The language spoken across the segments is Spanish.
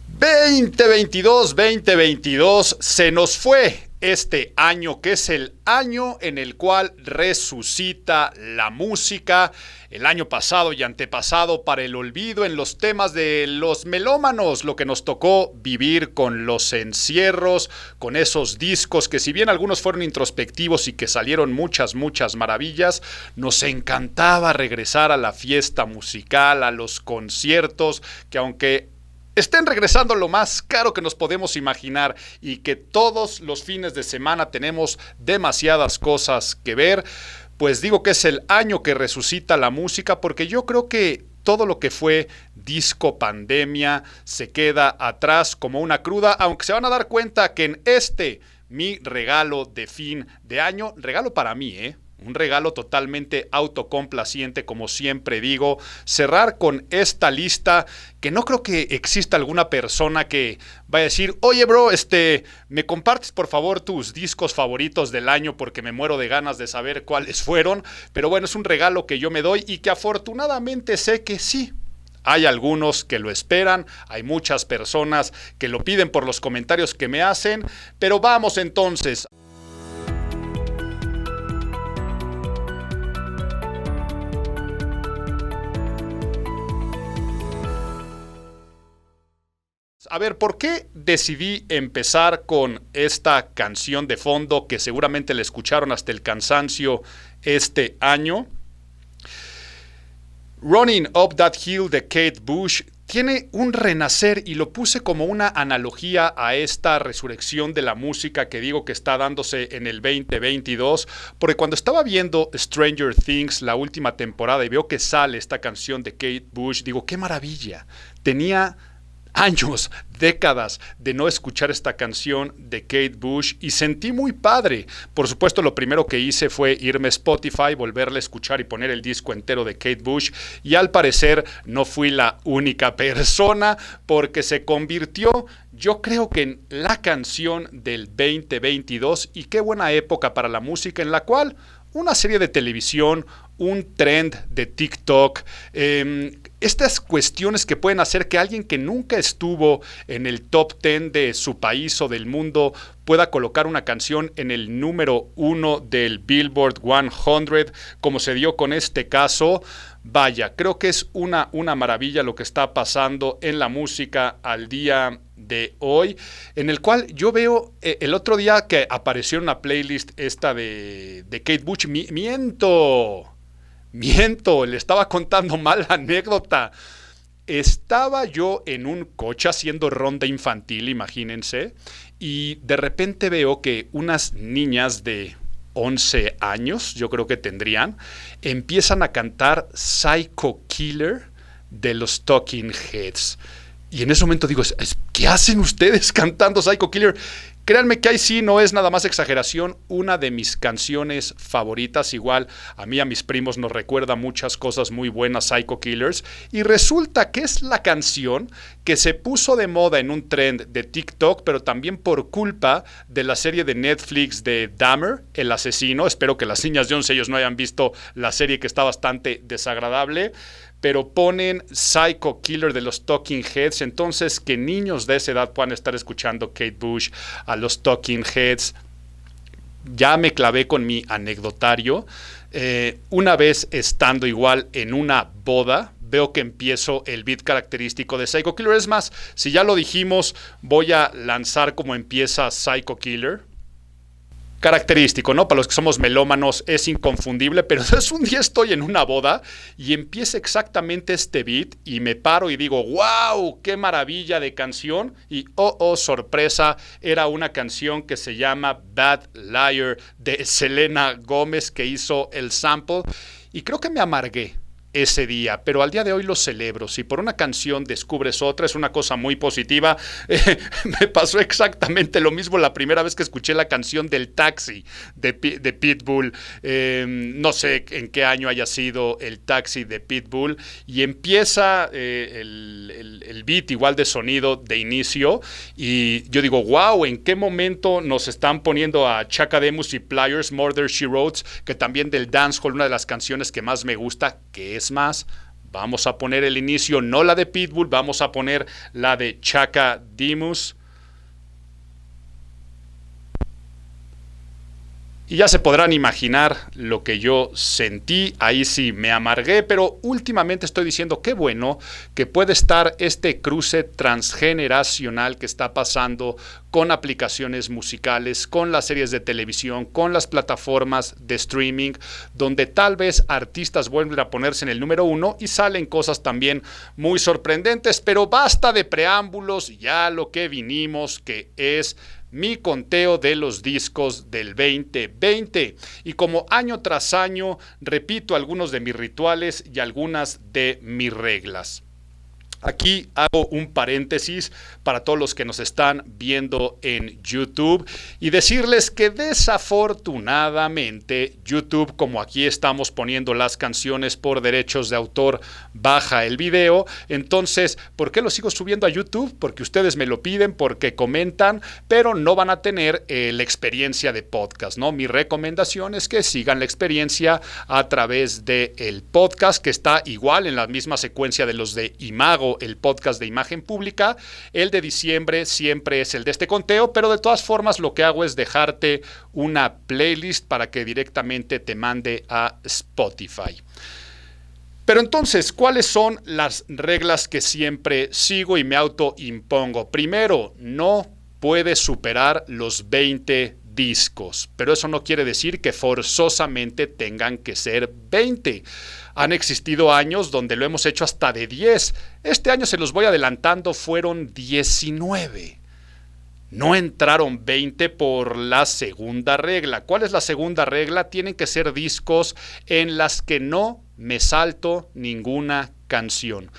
2022 se nos fue este año, que es el año en el cual resucita la música. El año pasado y antepasado para el olvido en los temas de los melómanos, lo que nos tocó vivir con los encierros, con esos discos que si bien algunos fueron introspectivos y que salieron muchas maravillas, nos encantaba regresar a la fiesta musical, a los conciertos, que aunque estén regresando lo más caro que nos podemos imaginar y que todos los fines de semana tenemos demasiadas cosas que ver, pues digo que es el año que resucita la música, porque yo creo que todo lo que fue disco pandemia se queda atrás como una cruda, aunque se van a dar cuenta que en mi regalo de fin de año, regalo para mí, un regalo totalmente autocomplaciente, como siempre digo, cerrar con esta lista que no creo que exista alguna persona que vaya a decir, oye bro, ¿me compartes por favor tus discos favoritos del año? Porque me muero de ganas de saber cuáles fueron, pero bueno, es un regalo que yo me doy y que afortunadamente sé que sí. Hay algunos que lo esperan, hay muchas personas que lo piden por los comentarios que me hacen, pero vamos entonces. A ver, ¿por qué decidí empezar con esta canción de fondo que seguramente la escucharon hasta el cansancio este año? Running Up That Hill de Kate Bush tiene un renacer y lo puse como una analogía a esta resurrección de la música que digo que está dándose en el 2022, porque cuando estaba viendo Stranger Things, la última temporada, y veo que sale esta canción de Kate Bush, digo, ¡qué maravilla! Tenía años, décadas de no escuchar esta canción de Kate Bush y sentí muy padre. Por supuesto, lo primero que hice fue irme a Spotify, volverla a escuchar y poner el disco entero de Kate Bush, y al parecer no fui la única persona, porque se convirtió, yo creo que en la canción del 2022, y qué buena época para la música, en la cual una serie de televisión, un trend de TikTok, estas cuestiones que pueden hacer que alguien que nunca estuvo en el top 10 de su país o del mundo pueda colocar una canción en el número 1 del Billboard 100, como se dio con este caso. Vaya, creo que es una maravilla lo que está pasando en la música al día de hoy, en el cual yo veo el otro día que apareció en una playlist esta de Kate Bush. Miento, le estaba contando mal la anécdota. Estaba yo en un coche haciendo ronda infantil, imagínense, y de repente veo que unas niñas de 11 años, yo creo que tendrían, empiezan a cantar Psycho Killer de los Talking Heads. Y en ese momento digo, ¿qué hacen ustedes cantando Psycho Killer? Créanme que ahí sí no es nada más exageración, una de mis canciones favoritas. Igual a mí, a mis primos nos recuerda muchas cosas muy buenas, Psycho Killers, y resulta que es la canción que se puso de moda en un trend de TikTok, pero también por culpa de la serie de Netflix de Dahmer, el asesino. Espero que las niñas de 11 años no hayan visto la serie, que está bastante desagradable, pero ponen Psycho Killer de los Talking Heads, entonces que niños de esa edad puedan estar escuchando Kate Bush, a los Talking Heads. Ya me clavé con mi anecdotario. Una vez estando igual en una boda, veo que empiezo el beat característico de Psycho Killer. Es más, si ya lo dijimos, voy a lanzar como empieza Psycho Killer. Característico, ¿no? Para los que somos melómanos es inconfundible, pero es un día estoy en una boda y empieza exactamente este beat y me paro y digo, ¡wow! ¡Qué maravilla de canción! Y sorpresa, era una canción que se llama Bad Liar de Selena Gómez, que hizo el sample, y creo que me amargué ese día, pero al día de hoy lo celebro. Si por una canción descubres otra, es una cosa muy positiva. Me pasó exactamente lo mismo la primera vez que escuché la canción del Taxi de Pitbull. No sé en qué año haya sido el Taxi de Pitbull, y empieza el beat igual de sonido de inicio, y yo digo, wow, ¿en qué momento nos están poniendo a Chaka Demus y Pliers, Murder, She Wrote, que también del dancehall, una de las canciones que más me gusta, que es más Vamos a poner el inicio, no la de Pitbull, vamos a poner la de Chaka Demus. Y ya se podrán imaginar lo que yo sentí, ahí sí me amargué, pero últimamente estoy diciendo qué bueno que puede estar este cruce transgeneracional que está pasando con aplicaciones musicales, con las series de televisión, con las plataformas de streaming, donde tal vez artistas vuelven a ponerse en el número 1 y salen cosas también muy sorprendentes, pero basta de preámbulos, ya lo que vinimos, que es mi conteo de los discos del 2020. Y como año tras año, repito algunos de mis rituales y algunas de mis reglas. Aquí hago un paréntesis para todos los que nos están viendo en YouTube y decirles que desafortunadamente YouTube, como aquí estamos poniendo las canciones por derechos de autor, baja el video. Entonces, ¿por qué lo sigo subiendo a YouTube? Porque ustedes me lo piden, porque comentan, pero no van a tener la experiencia de podcast, ¿no? Mi recomendación es que sigan la experiencia a través del podcast, que está igual en la misma secuencia de los de Imago, el podcast de imagen pública. El de diciembre siempre es el de este conteo, pero de todas formas lo que hago es dejarte una playlist para que directamente te mande a Spotify. Pero entonces, ¿cuáles son las reglas que siempre sigo y me autoimpongo? Primero, no puedes superar los 20 discos, pero eso no quiere decir que forzosamente tengan que ser 20. Han existido años donde lo hemos hecho hasta de 10. Este año, se los voy adelantando, fueron 19. No entraron 20 por la segunda regla. ¿Cuál es la segunda regla? Tienen que ser discos en las que no me salto ninguna canción.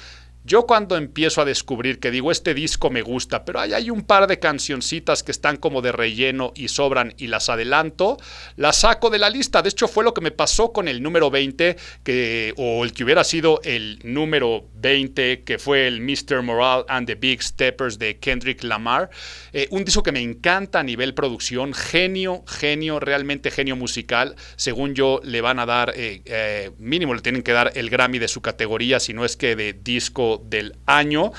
Yo cuando empiezo a descubrir que digo, este disco me gusta, pero hay un par de cancioncitas que están como de relleno y sobran y las adelanto, las saco de la lista. De hecho, fue lo que me pasó con el número 20, o el que hubiera sido el número 20, que fue el Mr. Morale and the Big Steppers de Kendrick Lamar. Un disco que me encanta a nivel producción, genio, realmente genio musical. Según yo, le van a dar, mínimo le tienen que dar el Grammy de su categoría, si no es que de disco del año,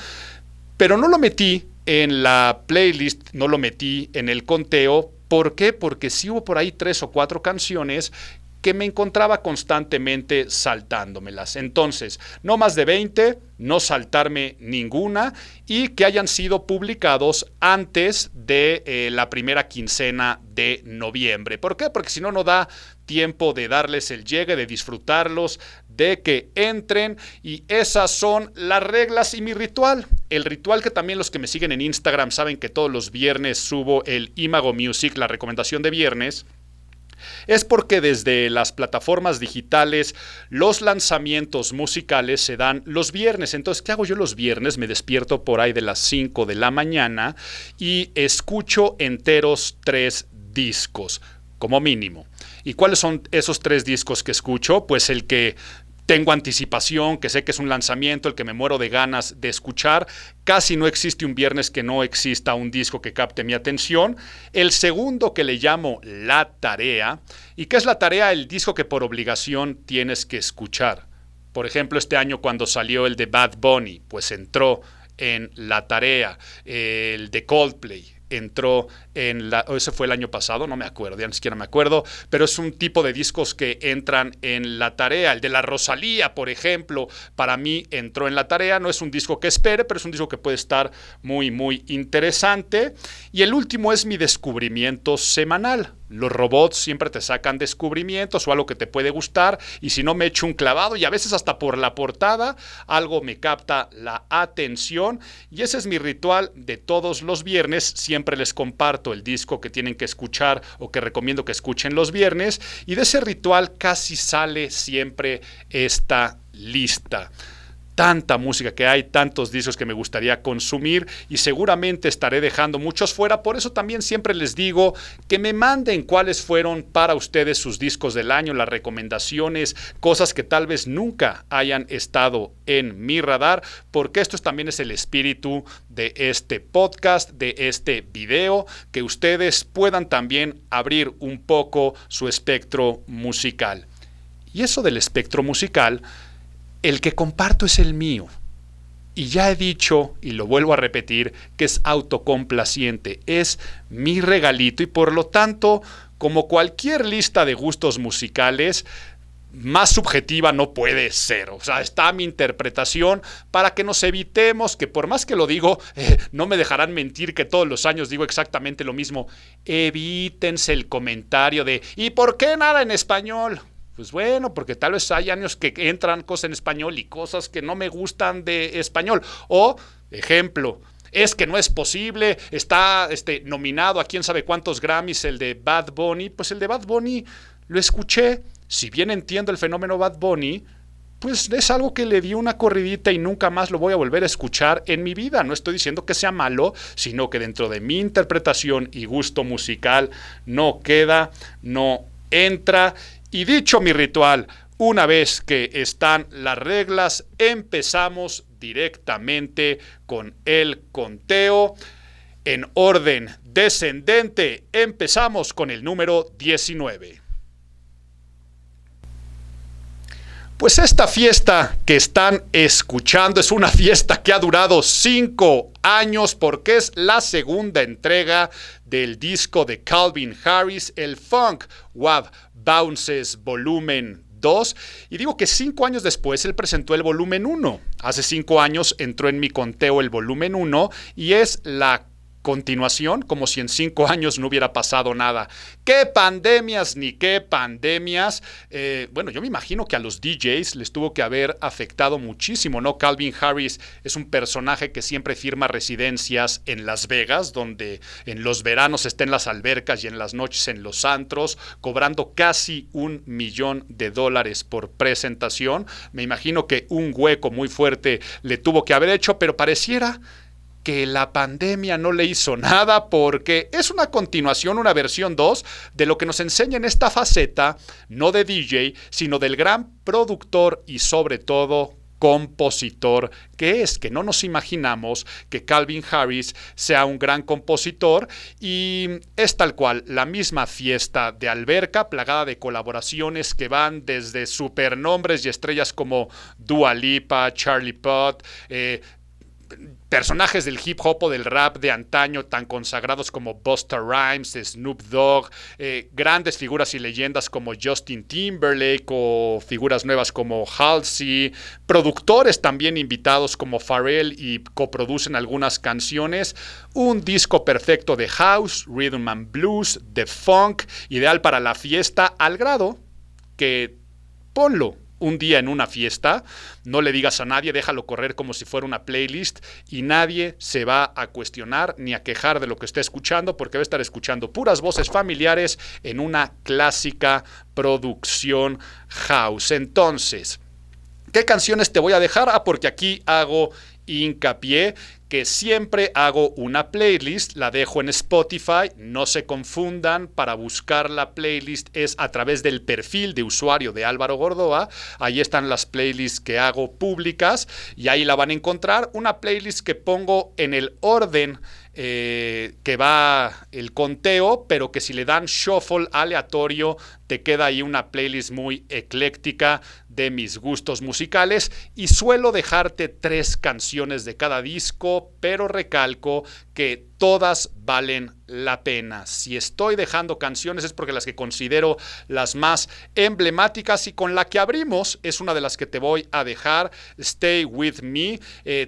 pero no lo metí en la playlist, no lo metí en el conteo. ¿Por qué? Porque sí hubo por ahí 3 o 4 canciones que me encontraba constantemente saltándomelas. Entonces, no más de 20, no saltarme ninguna y que hayan sido publicados antes de la primera quincena de noviembre. ¿Por qué? Porque si no, no da tiempo de darles el llegue, de disfrutarlos, de que entren, y esas son las reglas y mi ritual. El ritual que también los que me siguen en Instagram saben que todos los viernes subo el Imago Music, la recomendación de viernes. Es porque desde las plataformas digitales los lanzamientos musicales se dan los viernes. Entonces, ¿qué hago yo los viernes? Me despierto por ahí de las 5 de la mañana y escucho enteros 3 discos, como mínimo. ¿Y cuáles son esos 3 discos que escucho? Pues el que tengo anticipación, que sé que es un lanzamiento, el que me muero de ganas de escuchar. Casi no existe un viernes que no exista un disco que capte mi atención. El segundo, que le llamo la tarea. ¿Y qué es la tarea? El disco que por obligación tienes que escuchar. Por ejemplo, este año cuando salió el de Bad Bunny, pues entró en la tarea. El de Coldplay entró en la... ese fue el año pasado, no me acuerdo, ya ni siquiera me acuerdo, pero es un tipo de discos que entran en la tarea. El de la Rosalía, por ejemplo, para mí entró en la tarea. No es un disco que espere, pero es un disco que puede estar muy, muy interesante. Y el último es mi descubrimiento semanal. Los robots siempre te sacan descubrimientos o algo que te puede gustar, y si no, me echo un clavado, y a veces hasta por la portada algo me capta la atención, y ese es mi ritual de todos los viernes. Siempre les comparto el disco que tienen que escuchar o que recomiendo que escuchen los viernes, y de ese ritual casi sale siempre esta lista. Tanta música que hay, tantos discos que me gustaría consumir, y seguramente estaré dejando muchos fuera. Por eso también siempre les digo que me manden cuáles fueron para ustedes sus discos del año, las recomendaciones, cosas que tal vez nunca hayan estado en mi radar, porque esto también es el espíritu de este podcast, de este video, que ustedes puedan también abrir un poco su espectro musical. Y eso del espectro musical El que comparto es el mío. Y ya he dicho, y lo vuelvo a repetir, que es autocomplaciente, es mi regalito y por lo tanto, como cualquier lista de gustos musicales, más subjetiva no puede ser. O sea, está mi interpretación para que nos evitemos que, por más que lo digo, no me dejarán mentir que todos los años digo exactamente lo mismo. Evítense el comentario de ¿y por qué nada en español? Pues bueno, porque tal vez hay años que entran cosas en español y cosas que no me gustan de español. O, ejemplo, es que no es posible, está nominado a quién sabe cuántos Grammys el de Bad Bunny. Pues el de Bad Bunny lo escuché. Si bien entiendo el fenómeno Bad Bunny, pues es algo que le di una corridita y nunca más lo voy a volver a escuchar en mi vida. No estoy diciendo que sea malo, sino que dentro de mi interpretación y gusto musical no queda, no entra. Y dicho mi ritual, una vez que están las reglas, empezamos directamente con el conteo. En orden descendente, empezamos con el número 19. Pues esta fiesta que están escuchando es una fiesta que ha durado 5 años porque es la segunda entrega del disco de Calvin Harris, el Funk What Bounces Volumen 2. Y digo que 5 años después él presentó el volumen 1. Hace 5 años entró en mi conteo el volumen 1 y es la continuación, como si en 5 años no hubiera pasado nada. ¿Qué pandemias ni qué pandemias? Bueno, yo me imagino que a los DJs les tuvo que haber afectado muchísimo, ¿no? Calvin Harris es un personaje que siempre firma residencias en Las Vegas, donde en los veranos está en las albercas y en las noches en los antros, cobrando casi $1,000,000 por presentación. Me imagino que un hueco muy fuerte le tuvo que haber hecho, pero pareciera que la pandemia no le hizo nada porque es una continuación, una versión 2 de lo que nos enseña en esta faceta, no de DJ, sino del gran productor y sobre todo compositor que es, que no nos imaginamos que Calvin Harris sea un gran compositor y es tal cual, la misma fiesta de alberca plagada de colaboraciones que van desde supernombres y estrellas como Dua Lipa, Charlie Puth, personajes del hip hop o del rap de antaño tan consagrados como Busta Rhymes, Snoop Dogg, grandes figuras y leyendas como Justin Timberlake o figuras nuevas como Halsey, productores también invitados como Pharrell y coproducen algunas canciones, un disco perfecto de house, rhythm and blues, de funk, ideal para la fiesta al grado que ponlo un día en una fiesta, no le digas a nadie, déjalo correr como si fuera una playlist y nadie se va a cuestionar ni a quejar de lo que esté escuchando porque va a estar escuchando puras voces familiares en una clásica producción house. Entonces, ¿qué canciones te voy a dejar? Porque aquí hago hincapié que siempre hago una playlist, la dejo en Spotify, no se confundan, para buscar la playlist es a través del perfil de usuario de Álvaro Gordoa, ahí están las playlists que hago públicas y ahí la van a encontrar, una playlist que pongo en el orden que va el conteo, pero que si le dan shuffle aleatorio, te queda ahí una playlist muy ecléctica de mis gustos musicales y suelo dejarte 3 canciones de cada disco, pero recalco que todas valen la pena. Si estoy dejando canciones es porque las que considero las más emblemáticas y con la que abrimos es una de las que te voy a dejar, Stay With Me.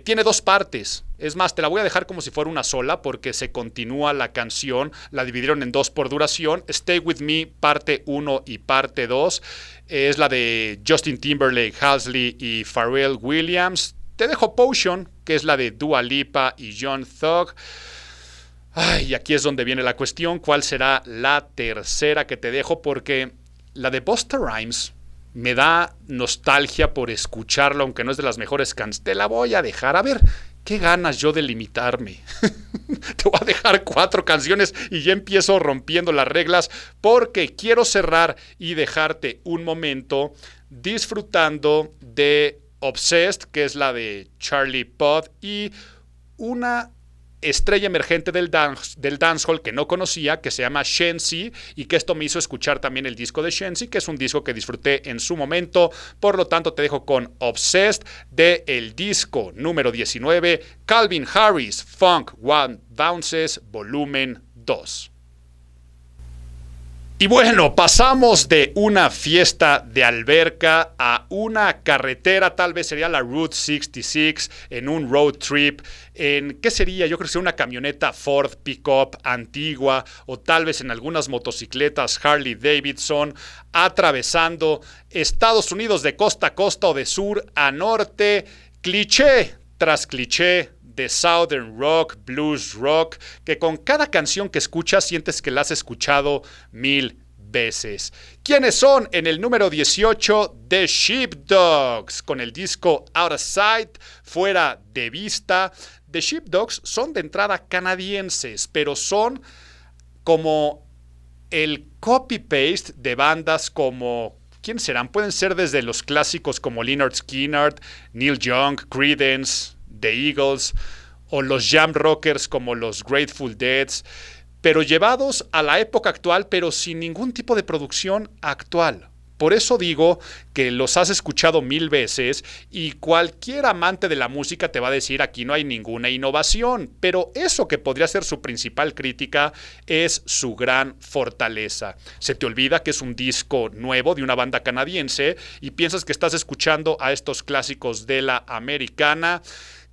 Tiene 2 partes. Es más, te la voy a dejar como si fuera una sola porque se continúa la canción, la dividieron en 2 por duración. Stay With Me, parte 1 y parte 2. Es la de Justin Timberlake, Halsey y Pharrell Williams. Te dejo Potion, que es la de Dua Lipa y Young Thug. Ay, y aquí es donde viene la cuestión, ¿cuál será la tercera que te dejo? Porque la de Busta Rhymes me da nostalgia por escucharla, aunque no es de las mejores canciones. Te la voy a dejar. A ver, ¿qué ganas yo de limitarme? Te voy a dejar 4 canciones y ya empiezo rompiendo las reglas porque quiero cerrar y dejarte un momento disfrutando de Obsessed, que es la de Charlie Puth, y una estrella emergente del dancehall que no conocía, que se llama Shensi, y que esto me hizo escuchar también el disco de Shensi, que es un disco que disfruté en su momento. Por lo tanto, te dejo con Obsessed de el disco número 19, Calvin Harris, Funk One Bounces, volumen 2. Y bueno, pasamos de una fiesta de alberca a una carretera, tal vez sería la Route 66, en un road trip, ¿qué sería? Yo creo que sería una camioneta Ford Pickup antigua, o tal vez en algunas motocicletas Harley Davidson, atravesando Estados Unidos de costa a costa o de sur a norte, cliché tras cliché de Southern Rock, Blues Rock, que con cada canción que escuchas sientes que la has escuchado 1000 veces. ¿Quiénes son? En el número 18, The Sheepdogs, con el disco Out of Sight, fuera de vista. The Sheepdogs son de entrada canadienses, pero son como el copy-paste de bandas como... ¿Quiénes serán? Pueden ser desde los clásicos como Lynyrd Skynyrd, Neil Young, Creedence, The Eagles, o los jam rockers como los Grateful Dead, pero llevados a la época actual, pero sin ningún tipo de producción actual. Por eso digo que los has escuchado 1000 veces y cualquier amante de la música te va a decir aquí no hay ninguna innovación, pero eso que podría ser su principal crítica es su gran fortaleza. Se te olvida que es un disco nuevo de una banda canadiense y piensas que estás escuchando a estos clásicos de la americana.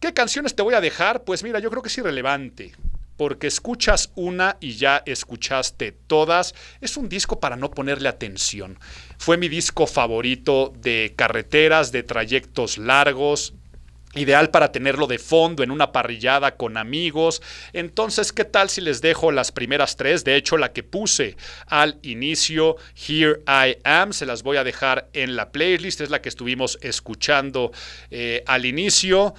¿Qué canciones te voy a dejar? Pues mira, yo creo que es irrelevante, porque escuchas una y ya escuchaste todas. Es un disco para no ponerle atención. Fue mi disco favorito de carreteras, de trayectos largos, ideal para tenerlo de fondo en una parrillada con amigos. Entonces, ¿qué tal si les dejo las primeras 3? De hecho, la que puse al inicio, Here I Am, se las voy a dejar en la playlist. Es la que estuvimos escuchando al inicio.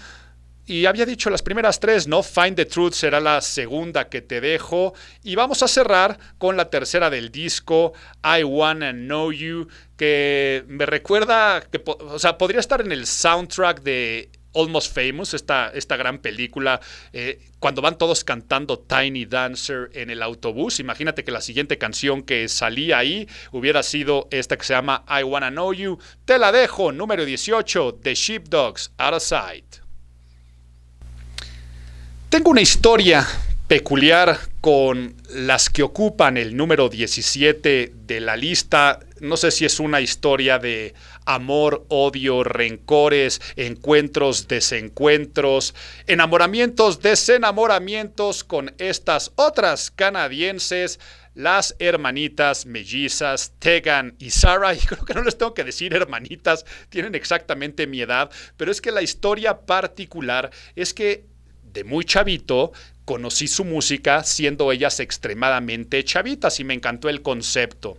Y había dicho las primeras 3, ¿no? Find the Truth será la segunda que te dejo. Y vamos a cerrar con la tercera del disco, I Wanna Know You, que me recuerda, que, o sea, podría estar en el soundtrack de Almost Famous, esta gran película, cuando van todos cantando Tiny Dancer en el autobús. Imagínate que la siguiente canción que salía ahí hubiera sido esta que se llama I Wanna Know You. Te la dejo, número 18, The Sheepdogs, Out of Sight. Tengo una historia peculiar con las que ocupan el número 17 de la lista. No sé si es una historia de amor, odio, rencores, encuentros, desencuentros, enamoramientos, desenamoramientos con estas otras canadienses, las hermanitas mellizas Tegan y Sara. Y creo que no les tengo que decir hermanitas, tienen exactamente mi edad, pero es que la historia particular es que de muy chavito conocí su música siendo ellas extremadamente chavitas y me encantó el concepto.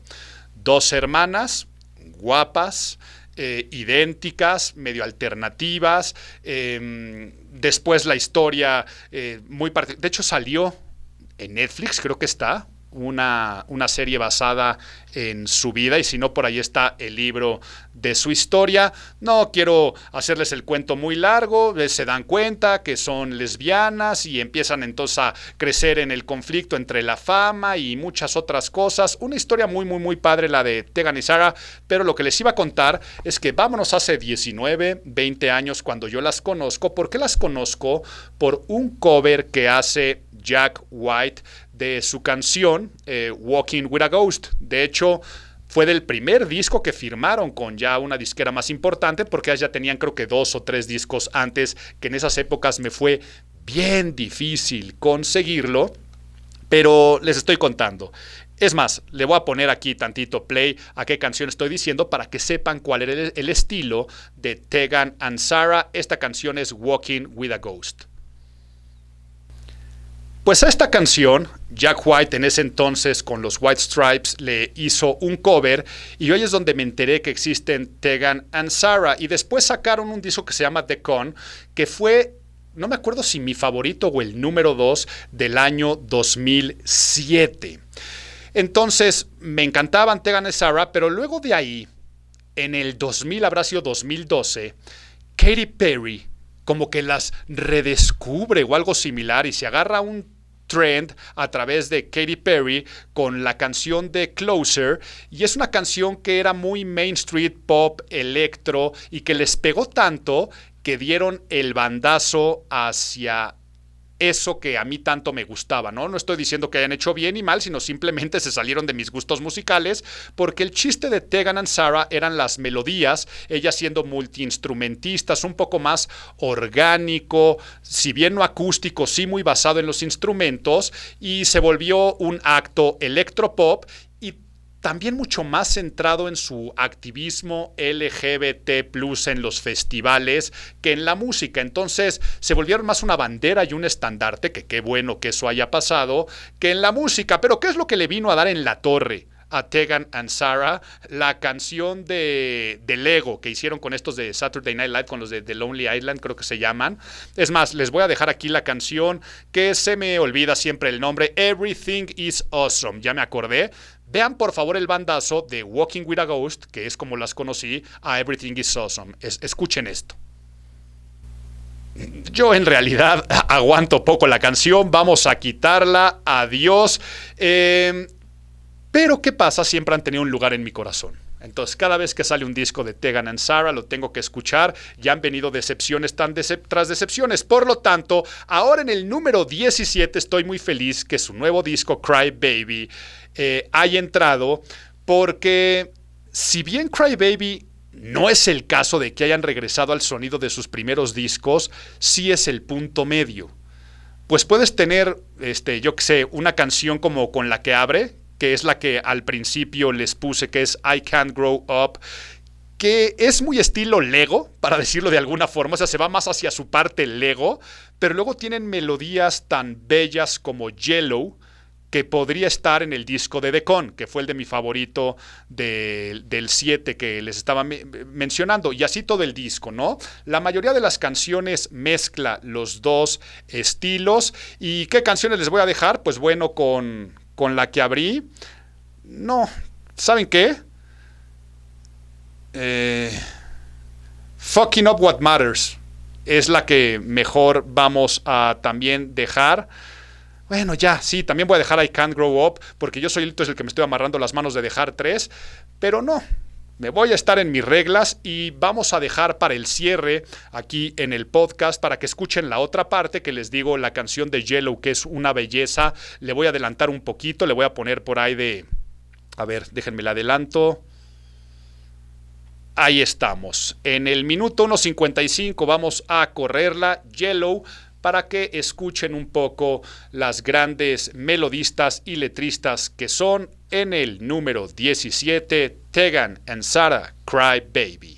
2 hermanas guapas, idénticas, medio alternativas. Después la historia muy particular. De hecho salió en Netflix, creo que está una serie basada en su vida, y si no, por ahí está el libro de su historia. No quiero hacerles el cuento muy largo. Se dan cuenta que son lesbianas y empiezan entonces a crecer en el conflicto entre la fama y muchas otras cosas. Una historia muy, muy, muy padre la de Tegan y Sara, pero lo que les iba a contar es que vámonos hace 19, 20 años cuando yo las conozco. ¿Por qué las conozco? Por un cover que hace Jack White de su canción Walking with a Ghost. De hecho, fue del primer disco que firmaron con ya una disquera más importante, porque ya tenían creo que 2 o 3 discos antes, que en esas épocas me fue bien difícil conseguirlo, pero les estoy contando. Es más, le voy a poner aquí tantito play a qué canción estoy diciendo para que sepan cuál era el estilo de Tegan and Sara. Esta canción es Walking with a Ghost. Pues a esta canción, Jack White en ese entonces con los White Stripes le hizo un cover, y hoy es donde me enteré que existen Tegan and Sara, y después sacaron un disco que se llama The Con, que fue, no me acuerdo si mi favorito o el número 2 del año 2007. Entonces me encantaban Tegan and Sara, pero luego de ahí, en el 2000, habrá sido 2012, Katy Perry como que las redescubre o algo similar y se agarra un trend a través de Katy Perry con la canción de Closer, y es una canción que era muy Main Street Pop, electro, y que les pegó tanto que dieron el bandazo hacia eso que a mí tanto me gustaba, ¿no? No estoy diciendo que hayan hecho bien y mal, sino simplemente se salieron de mis gustos musicales, porque el chiste de Tegan and Sara eran las melodías, ella siendo multiinstrumentistas, un poco más orgánico, si bien no acústico, sí muy basado en los instrumentos, y se volvió un acto electropop y también mucho más centrado en su activismo LGBT+ en los festivales que en la música. Entonces se volvieron más una bandera y un estandarte, que qué bueno que eso haya pasado, que en la música. Pero ¿qué es lo que le vino a dar en la torre a Tegan and Sara? La canción de Lego que hicieron con estos de Saturday Night Live, con los de The Lonely Island, creo que se llaman. Es más, les voy a dejar aquí la canción, que se me olvida siempre el nombre, Everything is Awesome, ya me acordé. Vean por favor el bandazo de Walking with a Ghost, que es como las conocí, a Everything is Awesome. Escuchen esto. Yo en realidad aguanto poco la canción, vamos a quitarla, adiós. Pero ¿qué pasa? Siempre han tenido un lugar en mi corazón. Entonces cada vez que sale un disco de Tegan and Sara lo tengo que escuchar. Ya han venido decepciones tras decepciones. Por lo tanto, ahora en el número 17 estoy muy feliz que su nuevo disco Cry Baby haya entrado, porque si bien Cry Baby no es el caso de que hayan regresado al sonido de sus primeros discos, sí es el punto medio. Pues puedes tener, yo qué sé, una canción como Con la que abre, que es la que al principio les puse, que es I Can't Grow Up, que es muy estilo Lego, para decirlo de alguna forma, o sea, se va más hacia su parte Lego, pero luego tienen melodías tan bellas como Yellow, que podría estar en el disco de The Con, que fue el de mi favorito del 7 que les estaba mencionando, y así todo el disco, ¿no? La mayoría de las canciones mezcla los dos estilos. ¿Y qué canciones les voy a dejar? Pues bueno, con la que abrí, no, ¿saben qué? Fucking Up What Matters es la que mejor vamos a también dejar. Bueno, ya, sí, también voy a dejar I Can't Grow Up, porque yo soy el que me estoy amarrando las manos de dejar 3, pero no, me voy a estar en mis reglas y vamos a dejar para el cierre aquí en el podcast, para que escuchen la otra parte que les digo, la canción de Yellow, que es una belleza. Le voy a adelantar un poquito, le voy a poner por ahí de... A ver, déjenme la adelanto. Ahí estamos. En el minuto 1:55 vamos a correrla, Yellow, para que escuchen un poco las grandes melodistas y letristas que son. En el número 17, Tegan and Sara, Cry Baby.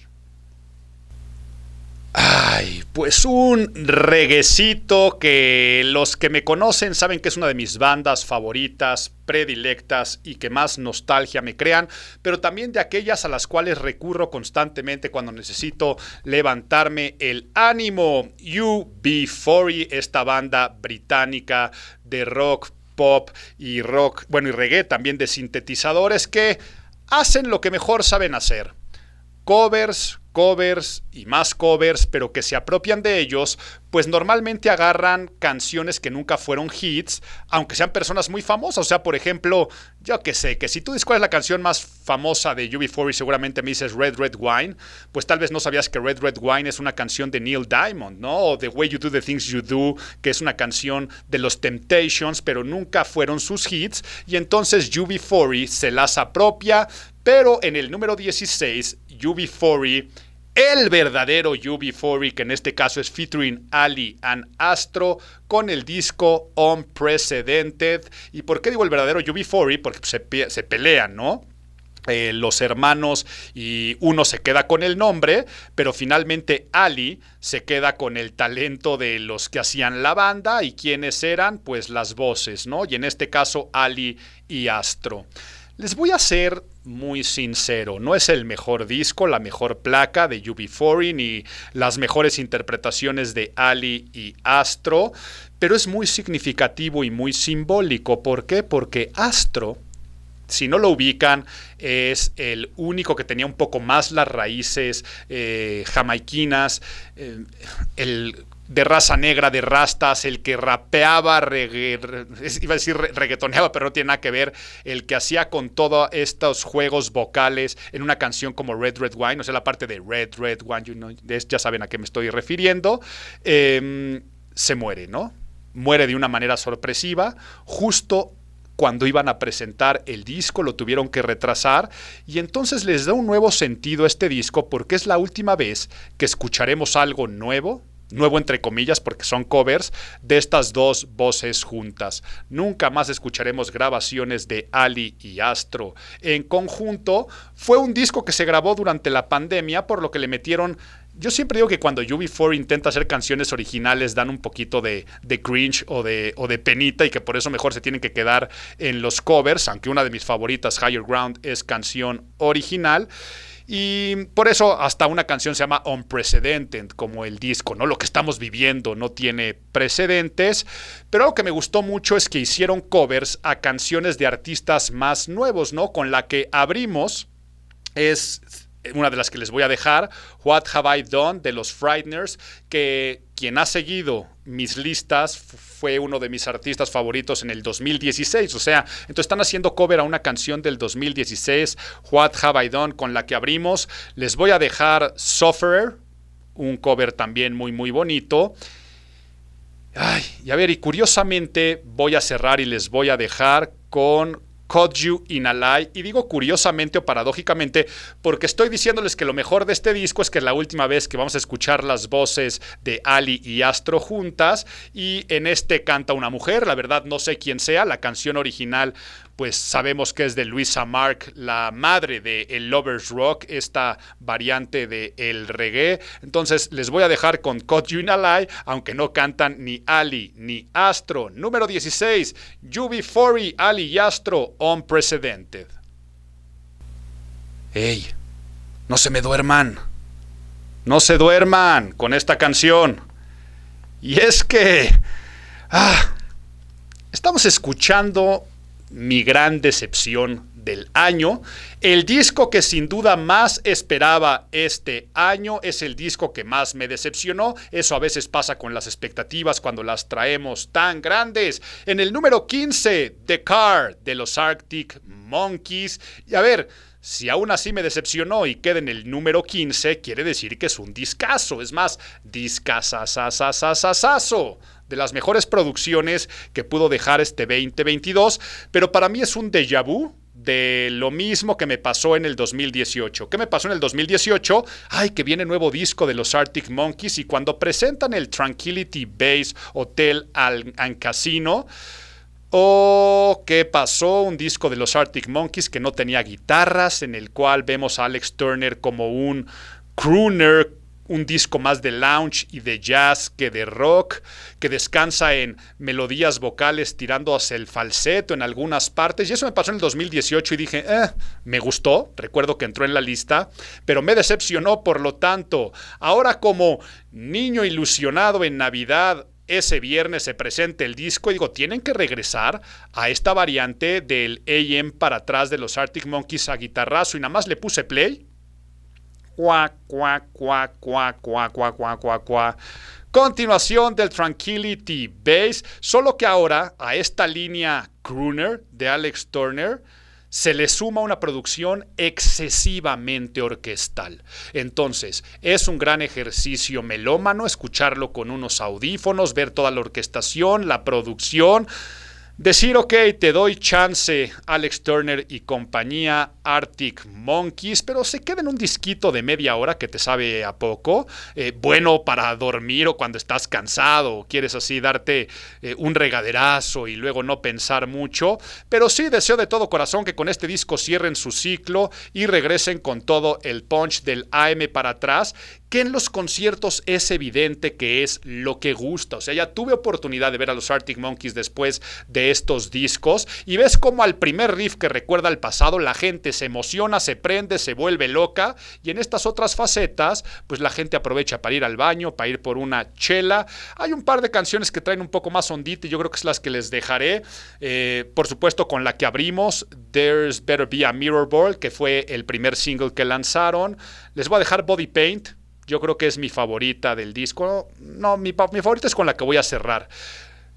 Ay, pues un reguecito que los que me conocen saben que es una de mis bandas favoritas, predilectas y que más nostalgia me crean, pero también de aquellas a las cuales recurro constantemente cuando necesito levantarme el ánimo. UB40, esta banda británica de rock, pop y rock, bueno, y reggae también, de sintetizadores, que hacen lo que mejor saben hacer. Covers y más covers, pero que se apropian de ellos, pues normalmente agarran canciones que nunca fueron hits, aunque sean personas muy famosas. O sea, por ejemplo, yo que sé, que si tú dices cuál es la canción más famosa de UB40, seguramente me dices Red Red Wine, pues tal vez no sabías que Red Red Wine es una canción de Neil Diamond, ¿no? O The Way You Do the Things You Do, que es una canción de los Temptations, pero nunca fueron sus hits, y entonces UB40 se las apropia. Pero en el número 16, UB40, el verdadero UB40, que en este caso es featuring Ali and Astro, con el disco Unprecedented. ¿Y por qué digo el verdadero UB40? Porque se pelean, ¿no? Los hermanos, y uno se queda con el nombre, pero finalmente Ali se queda con el talento de los que hacían la banda. ¿Y quiénes eran? Pues las voces, ¿no? Y en este caso Ali y Astro. Les voy a ser muy sincero, no es el mejor disco, la mejor placa de UB40, ni las mejores interpretaciones de Ali y Astro, pero es muy significativo y muy simbólico. ¿Por qué? Porque Astro Si no lo ubican, es el único que tenía un poco más las raíces jamaiquinas, el de raza negra, de rastas, el que rapeaba, iba a decir reggaetoneaba, pero no tiene nada que ver, el que hacía con todos estos juegos vocales en una canción como Red Red Wine, o sea, la parte de Red Red Wine, ya saben a qué me estoy refiriendo, se muere, ¿no? Muere de una manera sorpresiva, justo cuando iban a presentar el disco, lo tuvieron que retrasar y entonces les da un nuevo sentido a este disco porque es la última vez que escucharemos algo nuevo entre comillas porque son covers, de estas dos voces juntas. Nunca más escucharemos grabaciones de Ali y Astro en conjunto. Fue un disco que se grabó durante la pandemia, por lo que le metieron... Yo siempre digo que cuando UB4 intenta hacer canciones originales dan un poquito de cringe o de penita y que por eso mejor se tienen que quedar en los covers, aunque una de mis favoritas, Higher Ground, es canción original. Y por eso hasta una canción se llama Unprecedented, como el disco, ¿no? Lo que estamos viviendo no tiene precedentes, pero algo que me gustó mucho es que hicieron covers a canciones de artistas más nuevos, ¿no? Con la que abrimos es una de las que les voy a dejar, What Have I Done, de los Frighteners, que quien ha seguido mis listas fue uno de mis artistas favoritos en el 2016, o sea, entonces están haciendo cover a una canción del 2016, What Have I Done, con la que abrimos. Les voy a dejar Sufferer, un cover también muy muy bonito. Ay, y a ver, y curiosamente voy a cerrar y les voy a dejar con Caught You in a Lie, y digo curiosamente o paradójicamente porque estoy diciéndoles que lo mejor de este disco es que es la última vez que vamos a escuchar las voces de Ali y Astro juntas, y en este canta una mujer, la verdad no sé quién sea, la canción original pues sabemos que es de Louisa Mark, la madre de el Lovers Rock, esta variante de el reggae. Entonces les voy a dejar con Caught You in a Lie, aunque no cantan ni Ali ni Astro. Número 16, UB40, Ali y Astro, Unprecedented. ¡Ey! No se me duerman. No se duerman con esta canción. Y es que... estamos escuchando mi gran decepción del año. El disco que sin duda más esperaba este año es el disco que más me decepcionó. Eso a veces pasa con las expectativas cuando las traemos tan grandes. En el número 15, The Car, de los Arctic Monkeys. Y a ver, si aún así me decepcionó y queda en el número 15, quiere decir que es un discazo. Es más, discazazazazazazo. De las mejores producciones que pudo dejar este 2022, pero para mí es un déjà vu de lo mismo que me pasó en el 2018. ¿Qué me pasó en el 2018? Ay, que viene nuevo disco de los Arctic Monkeys, y cuando presentan el Tranquility Base Hotel and Casino, ¿qué pasó? Un disco de los Arctic Monkeys que no tenía guitarras, en el cual vemos a Alex Turner como un crooner, un disco más de lounge y de jazz que de rock, que descansa en melodías vocales tirando hacia el falseto en algunas partes, y eso me pasó en el 2018 y dije, me gustó, recuerdo que entró en la lista, pero me decepcionó. Por lo tanto, ahora como niño ilusionado en Navidad, ese viernes se presenta el disco y digo, tienen que regresar a esta variante del AM para atrás de los Arctic Monkeys a guitarrazo, y nada más le puse play. Cuá, cuá, cuá, cuá, cuá, cuá, cuá, cuá, cuá. Continuación del Tranquility Base, solo que ahora a esta línea crooner de Alex Turner se le suma una producción excesivamente orquestal. Entonces, es un gran ejercicio melómano escucharlo con unos audífonos, ver toda la orquestación, la producción. Decir, ok, te doy chance, Alex Turner y compañía, Arctic Monkeys, pero se queda en un disquito de media hora que te sabe a poco, bueno para dormir o cuando estás cansado o quieres así darte un regaderazo y luego no pensar mucho, pero sí deseo de todo corazón que con este disco cierren su ciclo y regresen con todo el punch del AM para atrás, que en los conciertos es evidente que es lo que gusta. O sea, ya tuve oportunidad de ver a los Arctic Monkeys después de estos discos y ves como al primer riff que recuerda al pasado la gente se emociona, se prende, se vuelve loca, y en estas otras facetas pues la gente aprovecha para ir al baño, para ir por una chela. Hay un par de canciones que traen un poco más ondita y yo creo que es las que les dejaré. Por supuesto, con la que abrimos, There's Better Be a Mirror Ball, que fue el primer single que lanzaron. Les voy a dejar Body Paint. Yo creo que es mi favorita del disco. No, mi favorita es con la que voy a cerrar.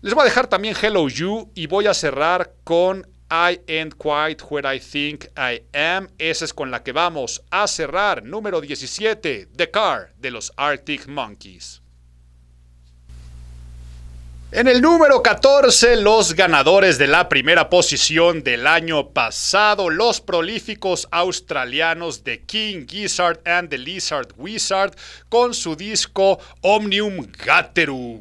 Les voy a dejar también Hello You y voy a cerrar con I Ain't Quite Where I Think I Am. Esa es con la que vamos a cerrar. Número 17, The Car, de los Arctic Monkeys. En el número 14, los ganadores de la primera posición del año pasado, los prolíficos australianos The King Gizzard and the Lizard Wizard, con su disco Omnium Gatherum.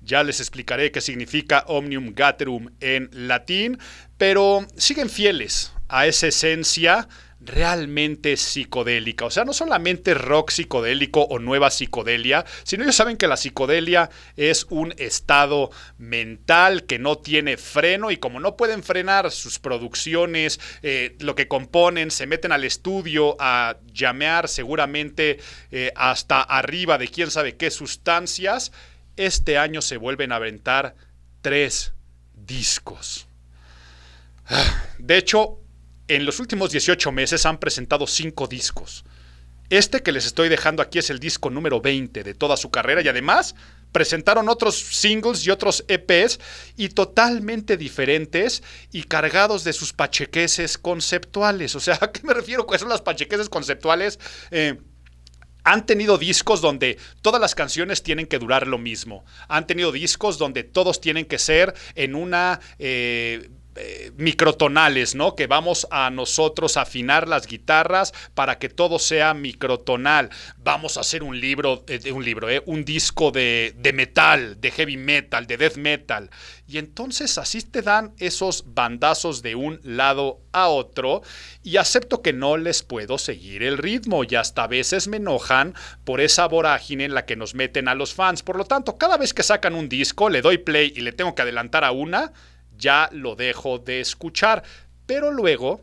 Ya les explicaré qué significa Omnium Gatherum en latín, pero siguen fieles a esa esencia realmente psicodélica. O sea, no solamente rock psicodélico o nueva psicodelia, sino ellos saben que la psicodelia es un estado mental que no tiene freno, y como no pueden frenar sus producciones, lo que componen, se meten al estudio a llamear seguramente hasta arriba de quién sabe qué sustancias. Este año se vuelven a aventar 3 discos. De hecho, en los últimos 18 meses han presentado 5 discos. Este que les estoy dejando aquí es el disco número 20 de toda su carrera, y además presentaron otros singles y otros EPs y totalmente diferentes y cargados de sus pachequeses conceptuales. O sea, ¿a qué me refiero? ¿Cuáles son las pachequeses conceptuales? Han tenido discos donde todas las canciones tienen que durar lo mismo. Han tenido discos donde todos tienen que ser en una microtonales, ¿no? Que vamos a nosotros a afinar las guitarras para que todo sea microtonal. Vamos a hacer un disco de metal, de heavy metal, de death metal. Y entonces así te dan esos bandazos de un lado a otro, y acepto que no les puedo seguir el ritmo, y hasta a veces me enojan por esa vorágine en la que nos meten a los fans. Por lo tanto, cada vez que sacan un disco, le doy play y le tengo que adelantar a una, ya lo dejo de escuchar. Pero luego,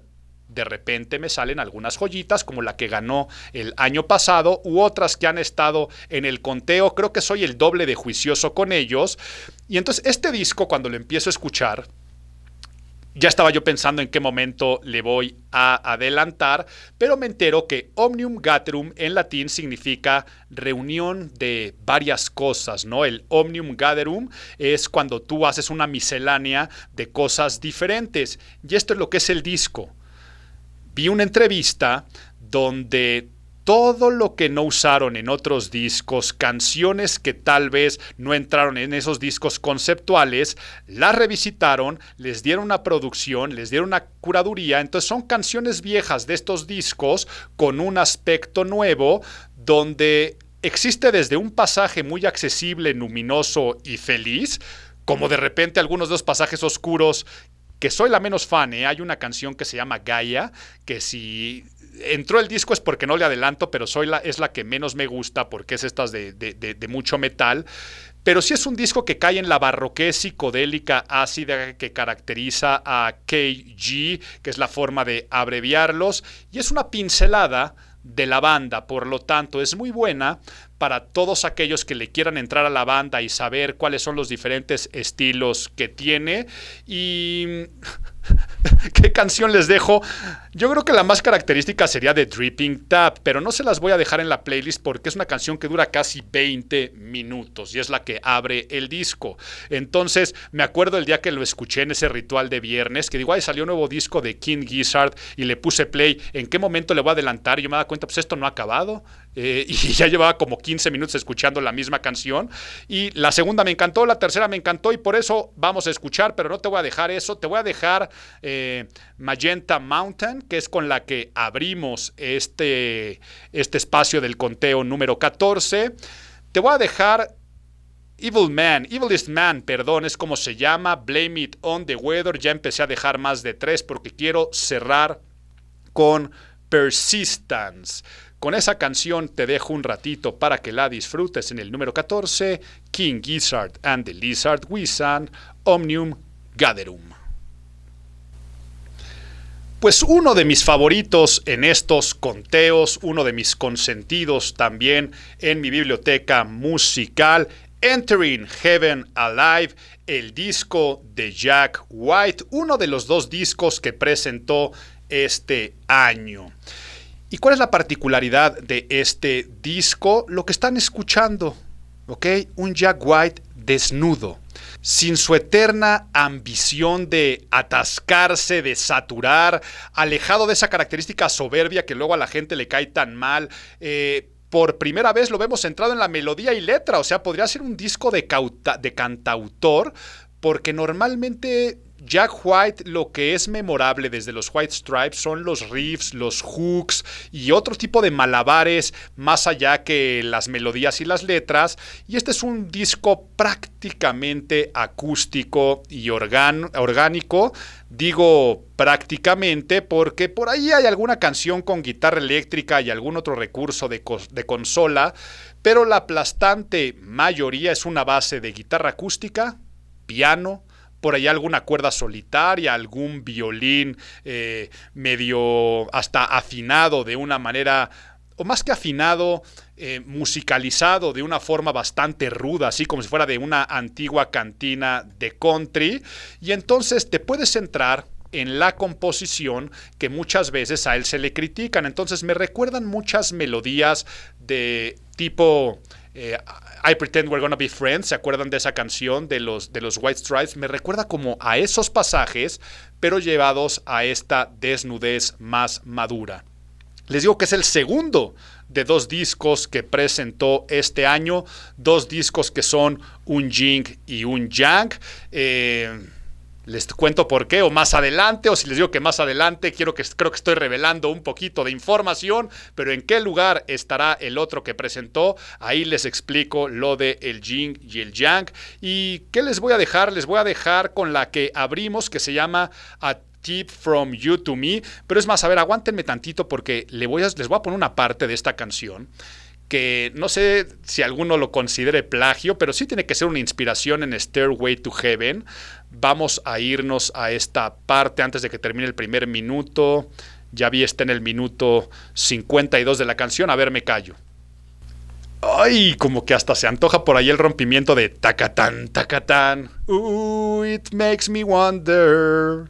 de repente me salen algunas joyitas, como la que ganó el año pasado, u otras que han estado en el conteo. Creo que soy el doble de juicioso con ellos. Y entonces este disco, cuando lo empiezo a escuchar, ya estaba yo pensando en qué momento le voy a adelantar, pero me entero que Omnium Gatherum en latín significa reunión de varias cosas, ¿no? El Omnium Gatherum es cuando tú haces una miscelánea de cosas diferentes, y esto es lo que es el disco. Vi una entrevista donde todo lo que no usaron en otros discos, canciones que tal vez no entraron en esos discos conceptuales, las revisitaron, les dieron una producción, les dieron una curaduría. Entonces son canciones viejas de estos discos con un aspecto nuevo, donde existe desde un pasaje muy accesible, luminoso y feliz, como de repente algunos de los pasajes oscuros que soy la menos fan. Hay una canción que se llama Gaia, que si entró el disco es porque no le adelanto, pero es la que menos me gusta, porque es estas de mucho metal. Pero sí es un disco que cae en la barroquez psicodélica ácida que caracteriza a KG, que es la forma de abreviarlos, y es una pincelada de la banda. Por lo tanto, es muy buena para todos aquellos que le quieran entrar a la banda y saber cuáles son los diferentes estilos que tiene. Y ¿qué canción les dejo? Yo creo que la más característica sería The Dripping Tap, pero no se las voy a dejar en la playlist porque es una canción que dura casi 20 minutos y es la que abre el disco. Entonces me acuerdo el día que lo escuché en ese ritual de viernes, que digo, ay, salió un nuevo disco de King Gizzard, y le puse play. ¿En qué momento le voy a adelantar? Y yo me daba cuenta, pues esto no ha acabado. Y ya llevaba como 15 minutos escuchando la misma canción. Y la segunda me encantó, la tercera me encantó, y por eso vamos a escuchar, pero no te voy a dejar eso. Te voy a dejar Magenta Mountain, que es con la que abrimos este espacio del conteo número 14. Te voy a dejar Evilest Man, perdón, es como se llama, Blame It on the Weather. Ya empecé a dejar más de 3 porque quiero cerrar con Persistence, Con esa canción te dejo un ratito para que la disfrutes en el número 14, King Gizzard and the Lizard Wizard, Omnium Gatherum. Pues uno de mis favoritos en estos conteos, uno de mis consentidos también en mi biblioteca musical, Entering Heaven Alive, el disco de Jack White, uno de los 2 discos que presentó este año. ¿Y cuál es la particularidad de este disco? Lo que están escuchando, ¿ok? Un Jack White desnudo, sin su eterna ambición de atascarse, de saturar, alejado de esa característica soberbia que luego a la gente le cae tan mal. Por primera vez lo vemos centrado en la melodía y letra, o sea, podría ser un disco de cantautor, porque normalmente Jack White lo que es memorable desde los White Stripes son los riffs, los hooks y otro tipo de malabares más allá que las melodías y las letras, y este es un disco prácticamente acústico y orgánico. Digo prácticamente porque por ahí hay alguna canción con guitarra eléctrica y algún otro recurso de consola, pero la aplastante mayoría es una base de guitarra acústica, piano, por ahí alguna cuerda solitaria, algún violín medio hasta afinado de una manera, o más que afinado, musicalizado de una forma bastante ruda, así como si fuera de una antigua cantina de country, y entonces te puedes centrar en la composición que muchas veces a él se le critican. Entonces me recuerdan muchas melodías de tipo I Pretend We're Gonna Be Friends. ¿Se acuerdan de esa canción de los White Stripes? Me recuerda como a esos pasajes, pero llevados a esta desnudez más madura. Les digo que es el segundo de 2 discos que presentó este año, 2 discos que son un yin y un yang. Les cuento por qué, o más adelante, o si les digo que más adelante, creo que estoy revelando un poquito de información, pero en qué lugar estará el otro que presentó, ahí les explico lo de el yin y el yang. ¿Y qué les voy a dejar? Les voy a dejar con la que abrimos, que se llama A Tip From You To Me, pero es más, a ver, aguántenme tantito porque les voy a poner una parte de esta canción que no sé si alguno lo considere plagio, pero sí tiene que ser una inspiración en Stairway to Heaven. Vamos a irnos a esta parte antes de que termine el primer minuto. Ya vi, está en el minuto 52 de la canción. A ver, me callo. Ay, como que hasta se antoja por ahí el rompimiento de tacatán, tacatán. Ooh, it makes me wonder.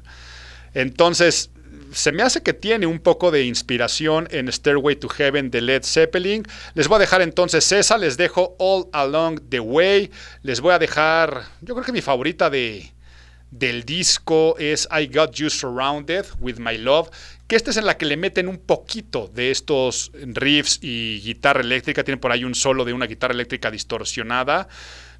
Entonces, se me hace que tiene un poco de inspiración en Stairway to Heaven de Led Zeppelin. Les voy a dejar entonces esa, les dejo All Along the Way. Les voy a dejar, yo creo que mi favorita del disco es I Got You Surrounded with My Love, que esta es en la que le meten un poquito de estos riffs y guitarra eléctrica. Tienen por ahí un solo de una guitarra eléctrica distorsionada.